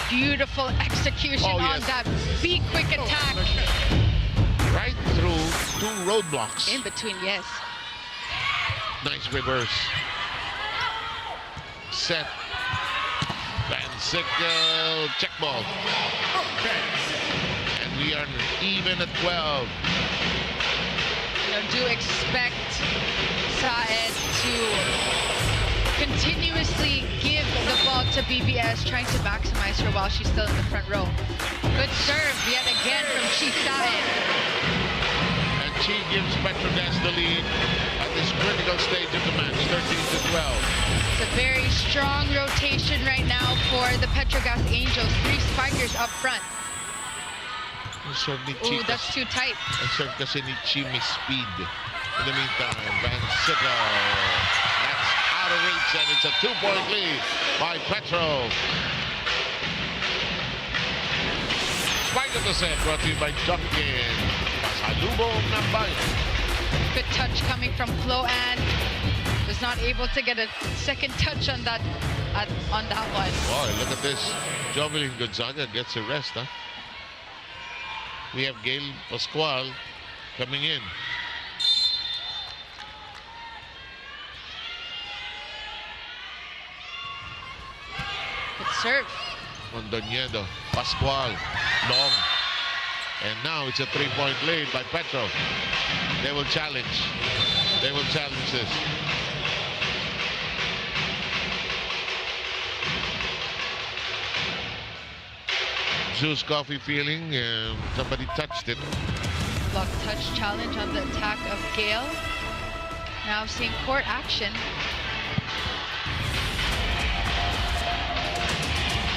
Beautiful execution on that big quick attack. Right through two roadblocks. In between, yes. Nice reverse. Set. Bransicle check ball. And we are even at 12. You know, do expect Saed to continuously give the ball to BBS, trying to maximize her while she's still in the front row. Good serve yet again from Chi Saed. And Chi gives Petro Gazz the lead at this critical stage of the match, 13-12. It's a very strong rotation right now for the Petro Gazz Angels. 3 spikers up front. Ooh, that's too tight. Ang serve kasi ni Chi may speed. In the meantime, Bransicle. That's out of reach, and it's a 2-point lead by Petro. Spike of the set brought to you by Duncan. Pasalubong ng bayan. Good touch coming from Flo Ann. Was not able to get a second touch on that one. Boy, look at this. Jovelyn Gonzaga gets a rest, huh? We have Gail Pascual coming in. Good serve. Mondoñedo, Pascual, long. And now it's a 3-point lead by Petro. They will challenge. They will challenge this. ZUS Coffee feeling. Somebody touched it. Block touch challenge on the attack of Gale. Now seeing court action.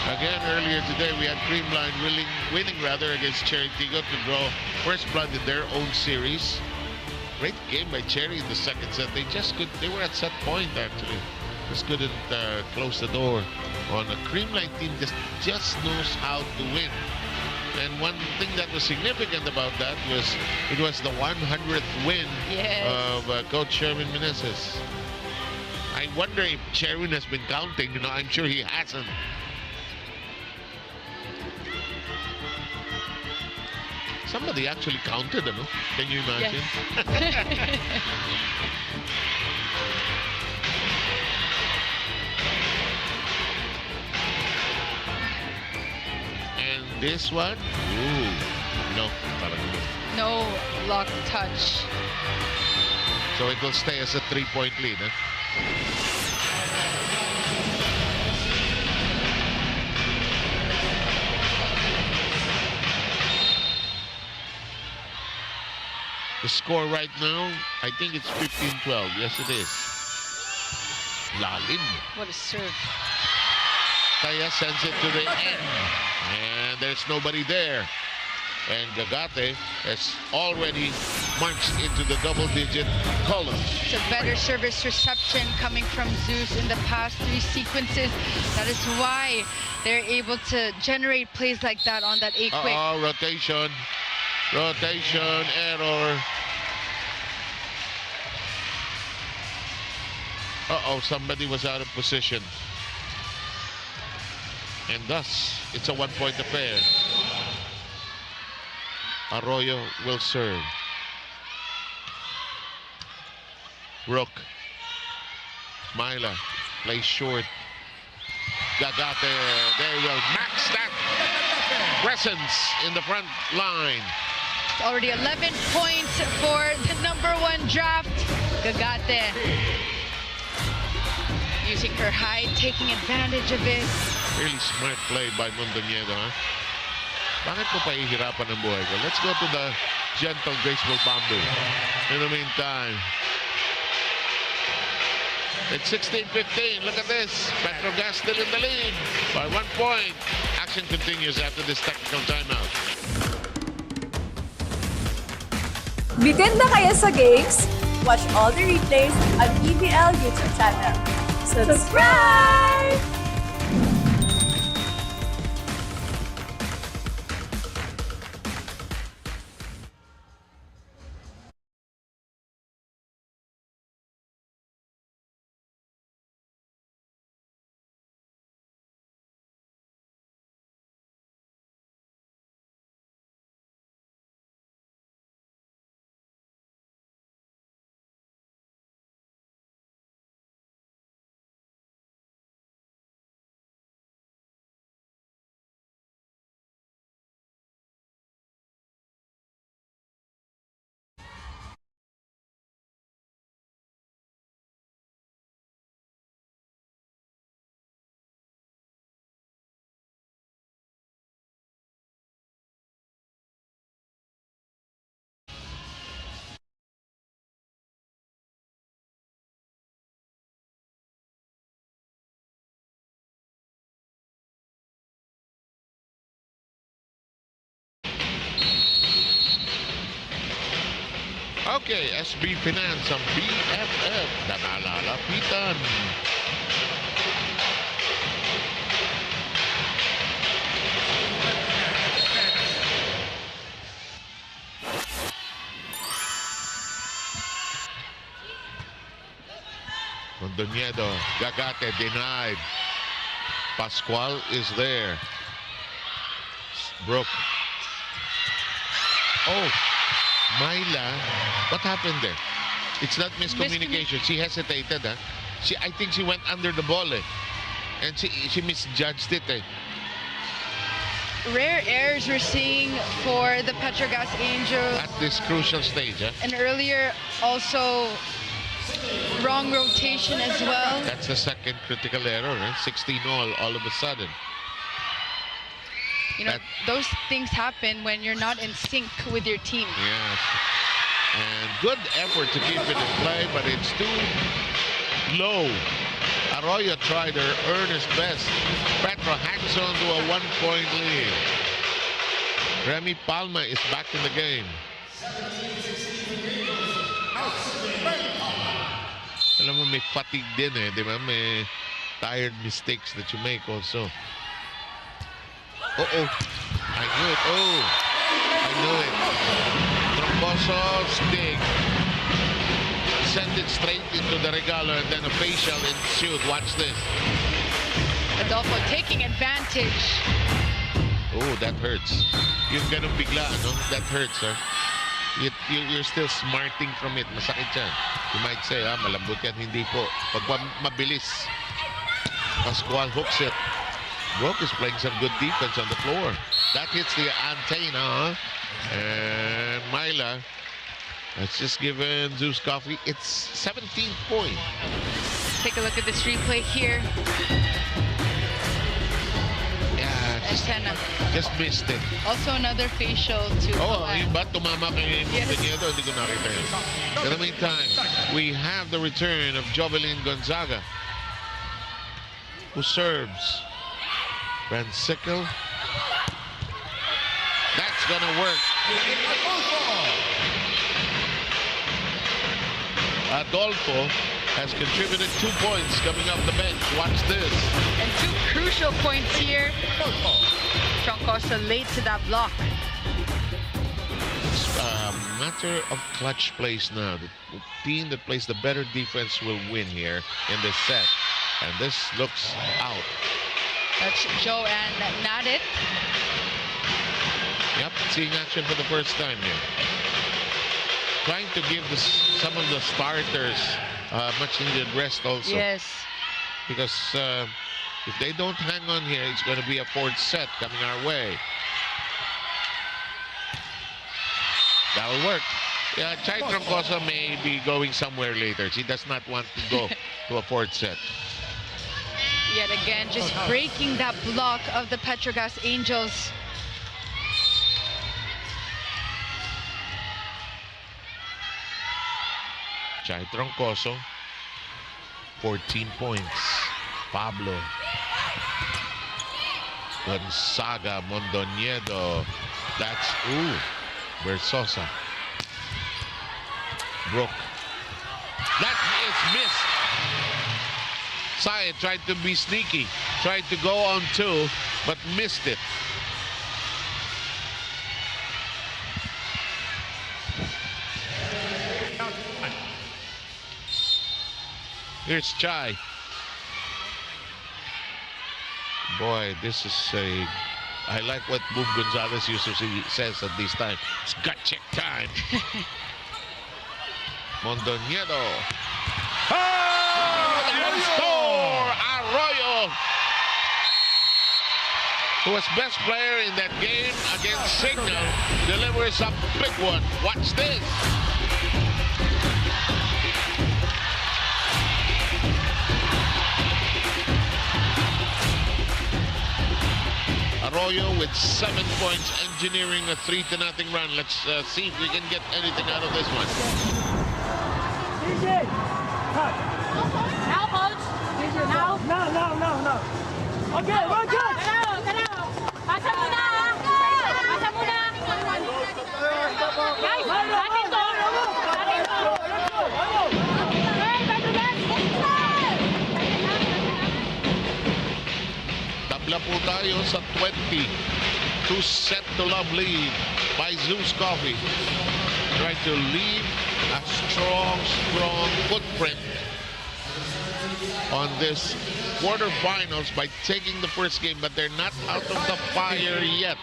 Again, earlier today, we had Creamline winning against Cherry Tigo to draw first blood in their own series. Great game by Cherry in the second set. They were at set point, actually. Just couldn't close the door on a Creamline team that just knows how to win. And one thing that was significant about that was it was the 100th win of Coach Sherman Meneses. I wonder if Sherwin has been counting. I'm sure he hasn't. Somebody actually counted, no? Can you imagine? Yes. And this one? Ooh. No. No block touch. So it will stay as a 3-point lead, huh? The score right now, I think it's 15-12. Yes, it is. Lalim. What a serve. Kaya sends it to the end. And there's nobody there. And Gagate has already marched into the double-digit column. It's a better service reception coming from ZUS in the past 3 sequences. That is why they're able to generate plays like that on that 8-quick. Rotation. Rotation, error. Somebody was out of position. And thus, it's a 1-point affair. Arroyo will serve. Rook. Myla plays short. Gagate, they will max that presence in the front line. Already 11 points for the #1 draft, Gagate. Using her height, taking advantage of it. Really smart play by Mondoñedo, huh? Bakit mo pahihirapan ang buhay ko? Let's go to the gentle, graceful bamboo. In the meantime, it's 16-15. Look at this. Petro Gazz still in the lead by 1 point. Action continues after this technical timeout. Bitin na kayo sa games? Watch all the replays on PVL YouTube channel. Subscribe! Okay, SB Finance ang BFF na nalalapitan. Mondoñedo, Gagate denied. Pascual is there. Brooke. Oh, Myla, what happened there? It's not miscommunication. She hesitated, huh? I think she went under the ball, eh? And she misjudged it, eh? Rare errors we're seeing for the Petro Gazz Angels. At this crucial stage, huh? And earlier, also wrong rotation as well. That's the second critical error, eh? 16 all of a sudden. You know, those things happen when you're not in sync with your team. Yes. And good effort to keep it in play, but it's too low. Arroyo tried to earn his best. Petro hangs on to a 1-point lead. Remy Palma is back in the game. Alam mo, may fatigue din eh, di ba? May tired mistakes that you make also. Uh-oh. I knew it. Oh, I knew it. Troncoso stick. Send it straight into the regalo and then a facial ensued. Watch this. Adolfo taking advantage. Oh, that hurts. Yung ganun bigla, no? That hurts, huh? You're still smarting from it. Masakit yan. You might say, malambot yan. Hindi po. Pag mabilis, Pascual hooks it. Brooke is playing some good defense on the floor. That hits the antenna, huh? And Myla has just given ZUS Coffee its 17th point. Take a look at this replay here. Just missed it. Also another facial to yung ba tumama kay Montañedo? Hindi ko nakita yun. In the meantime, we have the return of Jovelyn Gonzaga, who serves. Rancicle. That's gonna work. Adolfo has contributed 2 points coming off the bench. Watch this. And 2 crucial points here. Troncoso late to that block. It's a matter of clutch plays now. The team that plays the better defense will win here in this set. And this looks out. That's Joanne Nadit. Yep, seeing action for the first time here. Trying to give some of the starters much needed rest also. Yes. Because if they don't hang on here, it's going to be a 4th set coming our way. That'll work. Yeah, Chai Troncoso may be going somewhere later. She does not want to go to a 4th set. Yet again, just breaking that block of the Petro Gazz Angels. Chai Troncoso, 14 points. Pablo. Gonzaga, Mondoñedo. That's, Versosa. Brooke. That is missed. Saya tried to be sneaky. Tried to go on 2, but missed it. Here's Chai. Boy, this is I like what Boom Gonzalez usually says at this time. It's gut check time. Mondoñedo. And score! Arroyo, who was best player in that game against Signal, delivers a big one. Watch this. Arroyo with 7 points, engineering a 3-0 run. Let's see if we can get anything out of this one. DJ, cut. Now, coach. Now. No. Okay, we're good. Pasa muna, ha? Pasa muna. Guys, atin to. Tabla po tayo sa 20. 2-set to love lead by ZUS Coffee. Try to leave a strong footprint on this quarterfinals by taking the first game, but they're not out of the fire yet.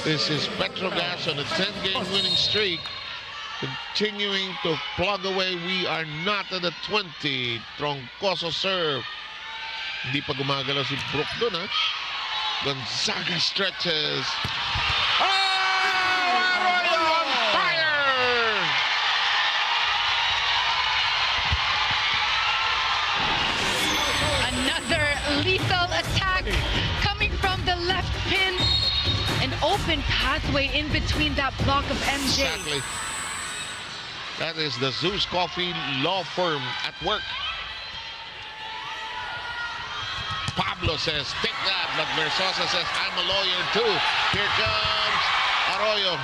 This is Petro Gazz on a 10-game winning streak, continuing to plug away. We are not at the 20. Troncoso serve. Hindi pa gumagalaw si Brooke dun, ha? Gonzaga stretches. Arroyo on fire! Another lethal attack coming from the left pin. open pathway in between that block of MJ. Exactly. That is the ZUS Coffee law firm at work. Pablo says, take that, but Versosa says, I'm a lawyer too. Here comes Arroyo.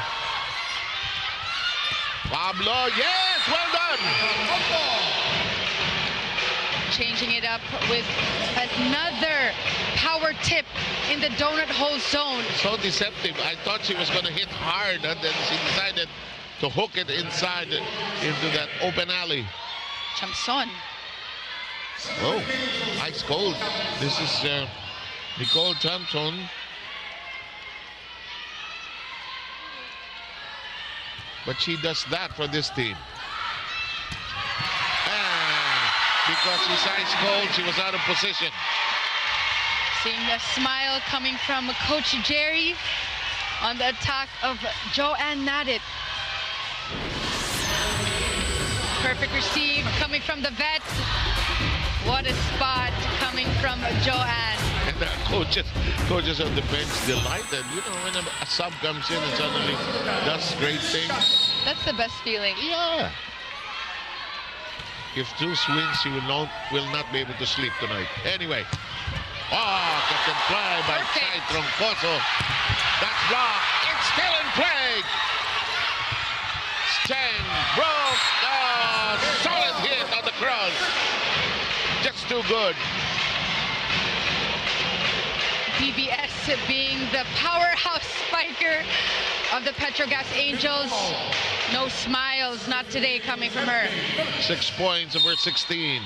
Pablo, yes, well done. Changing it up with another power tip in the donut hole zone. So deceptive. I thought she was going to hit hard, and then she decided to hook it inside into that open alley. Chamson. Oh, ice cold. This is Nicole Chamson. But she does that for this team. And because she's ice cold, she was out of position. Seeing a smile coming from Coach Jerry on the attack of Joanne Nadit. Perfect receive coming from the vet. What a spot coming from Joanne. And the coaches on the bench delighted. You know, when a sub comes in and suddenly does great things. That's the best feeling. Yeah. If ZUS wins, she will not be able to sleep tonight. Anyway. Oh, captain play by Chai Troncoso. That's blocked. It's still in play. Stang broke. Solid hit on the cross. Just too good. PVS being the powerhouse spiker of the Petro Gazz Angels. No smiles, not today, coming from her. 6 points over 16.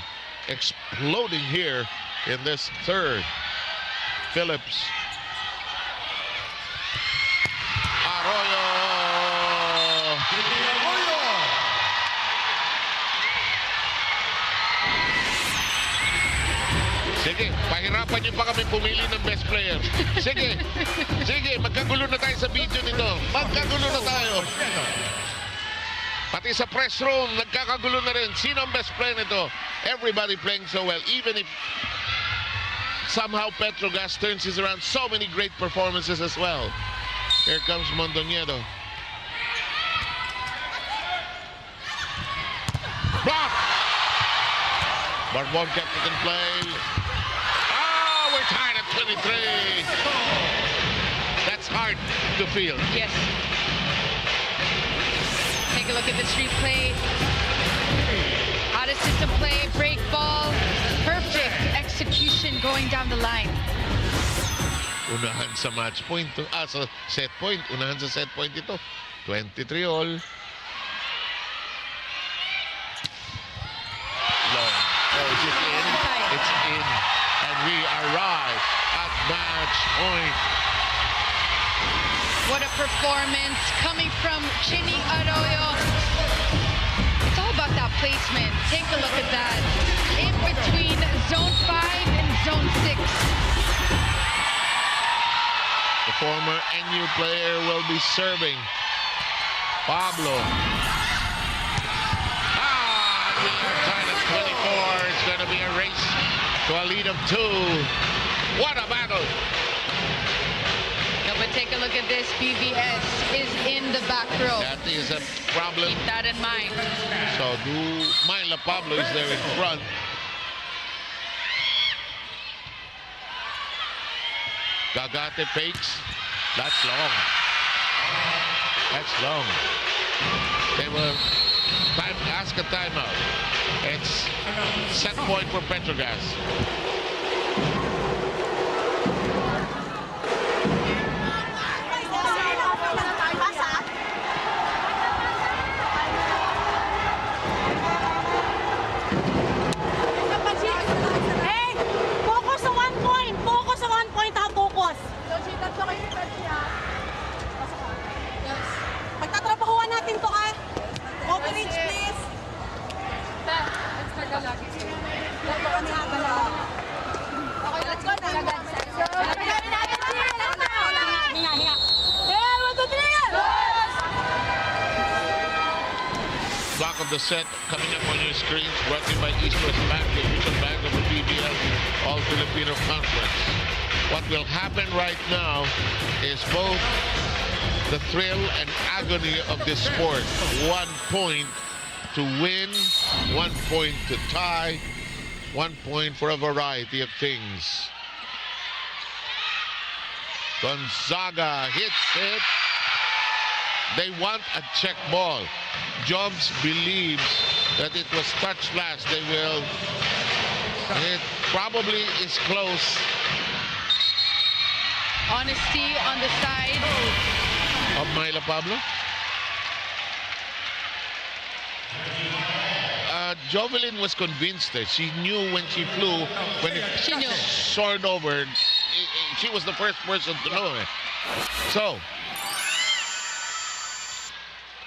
Exploding here in this third. Phillips. Arroyo. Sige, pahirapan niyo pa kami pumili ng best player. Sige, sige, magkagulo na tayo sa video nito. Magkagulo na tayo. Pati sa press room, nagkakagulo na rin. Sino ang best player nito? Everybody playing so well. Even if somehow Petro Gazz turns this around, so many great performances as well. Here comes Mondoñedo. Block! Barbon kept it in play. Oh, we're tied at 23. That's hard to feel. Yes. Take a look at this replay. Out of system play, break ball. Perfect execution going down the line. Unahan sa match point. Sa set point. Unahan sa set point ito. 23 all. Long. Oh, is it in? It's in. And we arrive at match point. What a performance coming from Chini Arroyo. It's all about that placement. Take a look at that. In between zone 5 and zone 6. The former NU player will be serving. Pablo. We are tied at 24. It's going to be a race to a lead of 2. What a battle. But take a look at this. PVS is in the back row. That is a problem. Keep that in mind. So Myla Pablo is there in front. Gagate fakes. That's long. That's long. They will ask a timeout. It's set point for Petro Gazz. Pagtatrabahuan natin to, ah. Coverage, please. Okay, let's go na. Block of the set coming up on your screens, brought to you by East West Bank, the official bank of the PVL All-Filipino Conference. What will happen right now is both the thrill and agony of this sport. 1 point to win, 1 point to tie, 1 point for a variety of things. Gonzaga hits it. They want a check ball. Jobs believes that it was touched last. They will. It probably is close. Honesty on the side. Of Myla Pablo. Jovelyn was convinced that she knew when she flew, when it soared over, she was the first person to know it. So,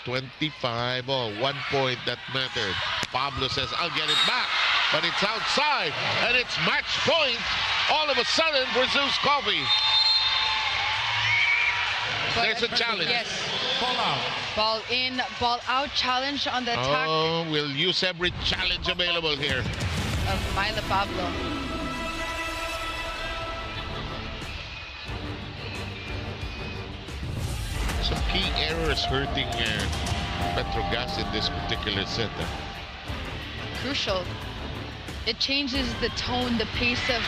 25, 1 point that mattered. Pablo says, I'll get it back, but it's outside, and it's match point all of a sudden for ZUS Coffee. There's a challenge. Yes. Ball out. Ball in, ball out challenge on the attack Oh, we'll use every challenge available here. of Myla Pablo. Some key errors hurting Petro Gazz in this particular set. Crucial. It changes the tone, the pace of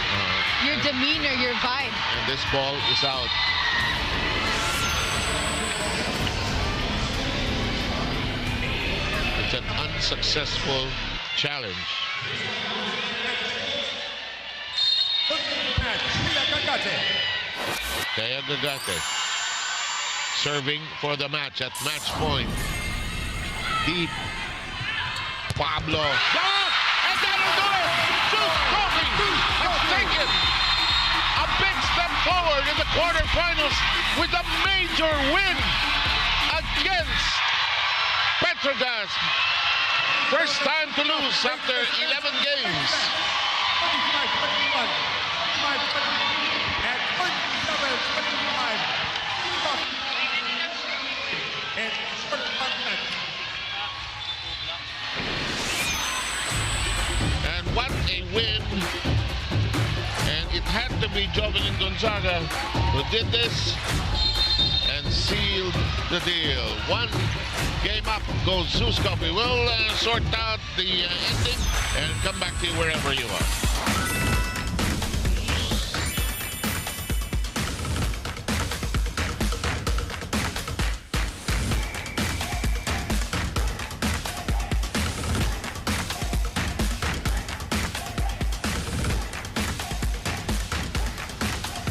your demeanor, your vibe. And this ball is out. It's an unsuccessful challenge. Kaya Gagate serving for the match at match point. Deep. Pablo. Shot! And that'll do it! ZUS Coffee has taken a big step forward in the quarterfinals with a major win against Petro Gazz. First time to lose after 11 games. And what a win. And it had to be Jovelyn Gonzaga who did this and sealed the deal. 1 game up goes ZUS Coffee. We'll sort out the ending and come back to you wherever you are.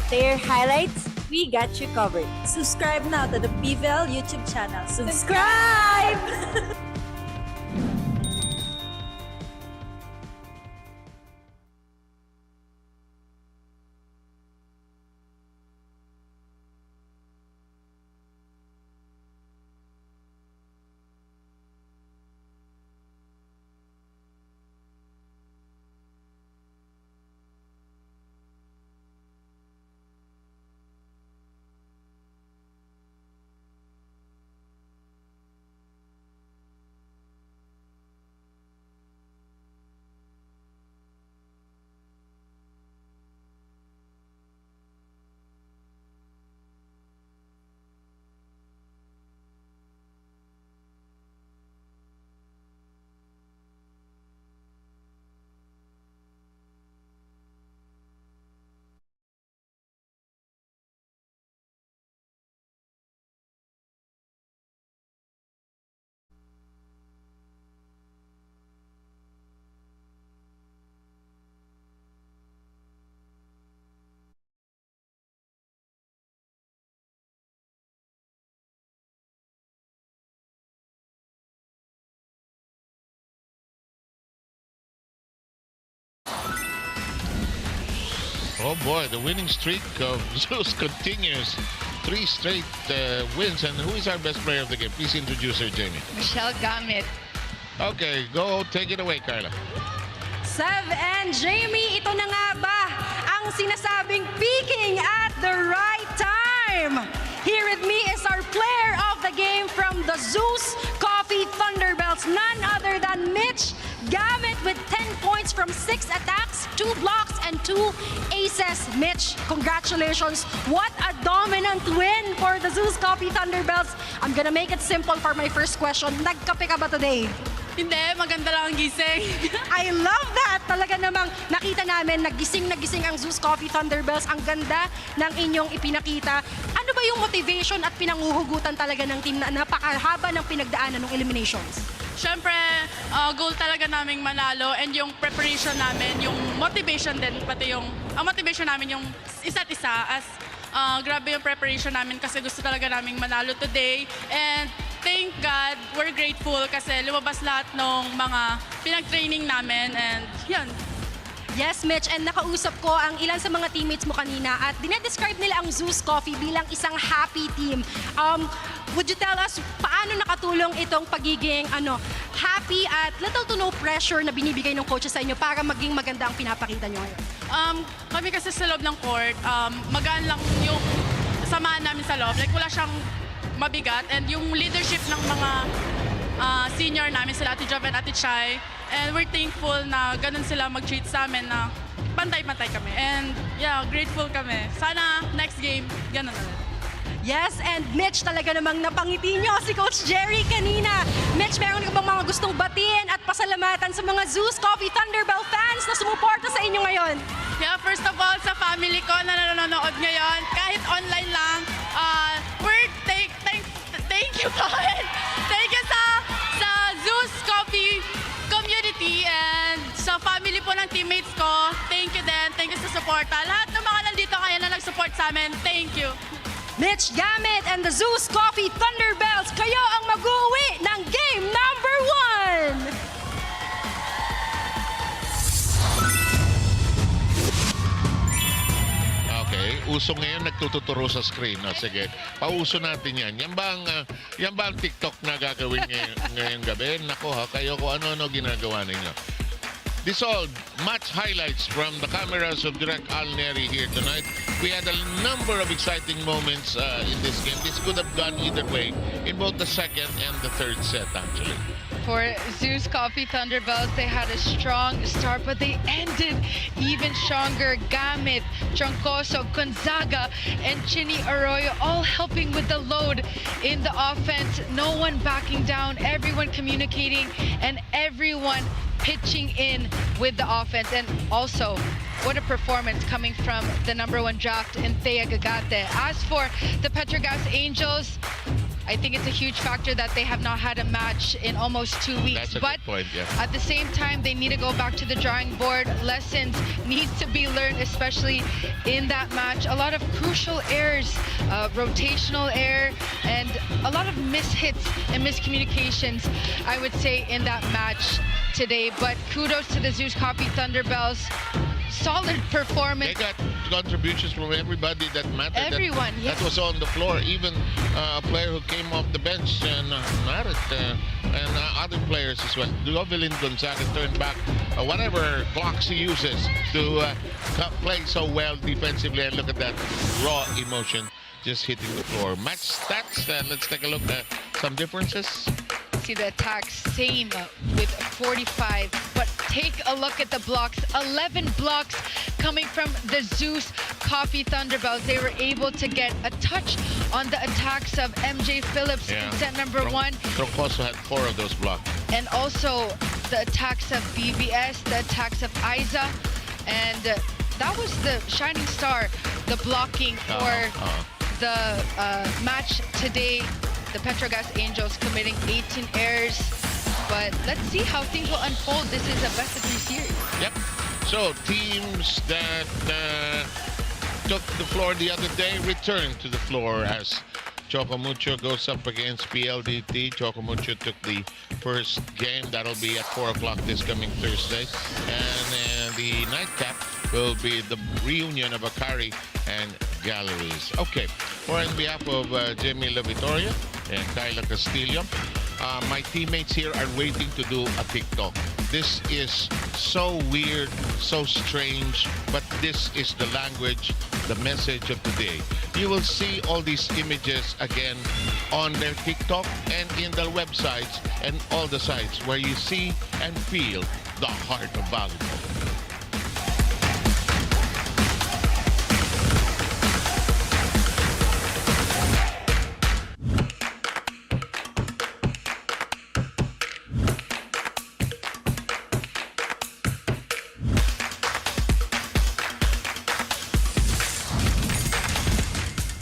Player highlights, we got you covered. Subscribe now to the PVL YouTube channel. Subscribe! Oh boy, the winning streak of ZUS continues. 3 straight wins. And who is our best player of the game? Please introduce her, Jamie. Michelle Gamit. Okay, go take it away, Carla. Sev and Jamie, ito na nga ba ang sinasabing peaking at the right time? Here with me is our player of the game from the ZUS Coffee Thunderbelles, none other than Mitch Gamit with 10 points from 6 attacks, 2 blocks, and 2 aces. Mitch, congratulations. What a dominant win for the the ZUS Coffee Thunderbelles. I'm gonna make it simple for my first question. Nagkape ka ba today? Hindi, maganda lang ang gising. I love that! Talaga namang nakita namin, nagising ang ZUS Coffee Thunderbelles. Ang ganda ng inyong ipinakita. Ano ba yung motivation at pinanguhugutan talaga ng team na napakahaba ng pinagdaanan ng eliminations? Siyempre, goal talaga naming manalo and yung preparation namin, yung motivation din, pati yung, ang motivation namin yung isa't isa as grabe yung preparation namin kasi gusto talaga naming manalo today. And thank God, we're grateful kasi lumabas lahat ng mga pinag-training namin and yun. Yes, Mitch, and nakausap ko ang ilan sa mga teammates mo kanina at dinedescribe nila ang ZUS Coffee bilang isang happy team. Would you tell us paano nakatulong itong pagiging happy at little to no pressure na binibigay ng coaches sa inyo para maging maganda ang pinapakita nyo ngayon? Kami kasi sa loob ng court, magaan lang yung samahan namin sa loob. Like wala siyang mabigat and yung leadership ng mga senior namin, sila Ate Jov and Ate Chai. And we're thankful na ganun sila mag-treat sa amin na pantay-pantay kami. And yeah, grateful kami. Sana next game, ganun ulit. Yes, and Mitch, talaga namang napangiti nyo si Coach Jerry kanina. Mitch, meron ka bang mga gustong batiin at pasalamatan sa mga ZUS Coffee Thunderbelle fans na sumuporta sa inyo ngayon? Yeah, first of all, sa family ko na nanonood ngayon, kahit online lang, thank you po. Thank you sa ZUS Coffee community and sa family po ng teammates ko. Thank you din. Thank you sa suporta. Lahat ng mga nandito ngayon na nag-support sa amin, thank you. Mitch Gamit and the ZUS Coffee Thunderbelles, kayo ang mag-uwi ng game number 1! Okay, uso ngayon nagtututuro sa screen. No, sige, pauso natin yan. Yan ba ang TikTok na gagawin ngayong gabi? Nako ha, kayo kung ano-ano ginagawa ninyo. This all match highlights from the cameras of Direct Al Neri here tonight. We had a number of exciting moments in this game. This could have gone either way in both the second and the third set, actually. For ZUS Coffee Thunderbelles, they had a strong start, but they ended even stronger. Gamit, Troncoso, Gonzaga, and Chini Arroyo all helping with the load in the offense. No one backing down, everyone communicating, and everyone pitching in with the offense. And also, what a performance coming from the #1 draft in Thea Gagate. As for the Petro Gazz Angels, I think it's a huge factor that they have not had a match in almost 2 weeks. That's a good point, yeah. At the same time, they need to go back to the drawing board. Lessons need to be learned, especially in that match. A lot of crucial errors, rotational error, and a lot of mishits and miscommunications, I would say, in that match today. But kudos to the ZUS Coffee Thunderbelles. Solid performance. They got contributions from everybody that mattered. Everyone, that was on the floor. Even a player who came off the bench and other players as well. Jovelyn Gonzaga turned back whatever clocks he uses to play so well defensively. And look at that raw emotion just hitting the floor. Match stats. Let's take a look at some differences. See the attacks, same with 45, but take a look at the blocks. 11 blocks coming from the ZUS Coffee Thunderbelles. They were able to get a touch on the attacks of MJ Phillips in set number 1. Troncoso had 4 of those blocks. And also the attacks of BBS, the attacks of Isa, and that was the shining star, the blocking for the match today. The Petro Gazz Angels committing 18 errors. But let's see how things will unfold. This is a best-of-3 series. Yep. So teams that took the floor the other day return to the floor as Chocomucho goes up against PLDT. Chocomucho took the first game. That'll be at 4 o'clock this coming Thursday. And the nightcap will be the reunion of Akari and Galleries. Okay, for on behalf of Jamie La Victoria and Kyla Castillo, my teammates here are waiting to do a TikTok. This is so weird, so strange, but this is the language, the message of today. You will see all these images again on their TikTok and in their websites and all the sites where you see and feel the heart of volleyball.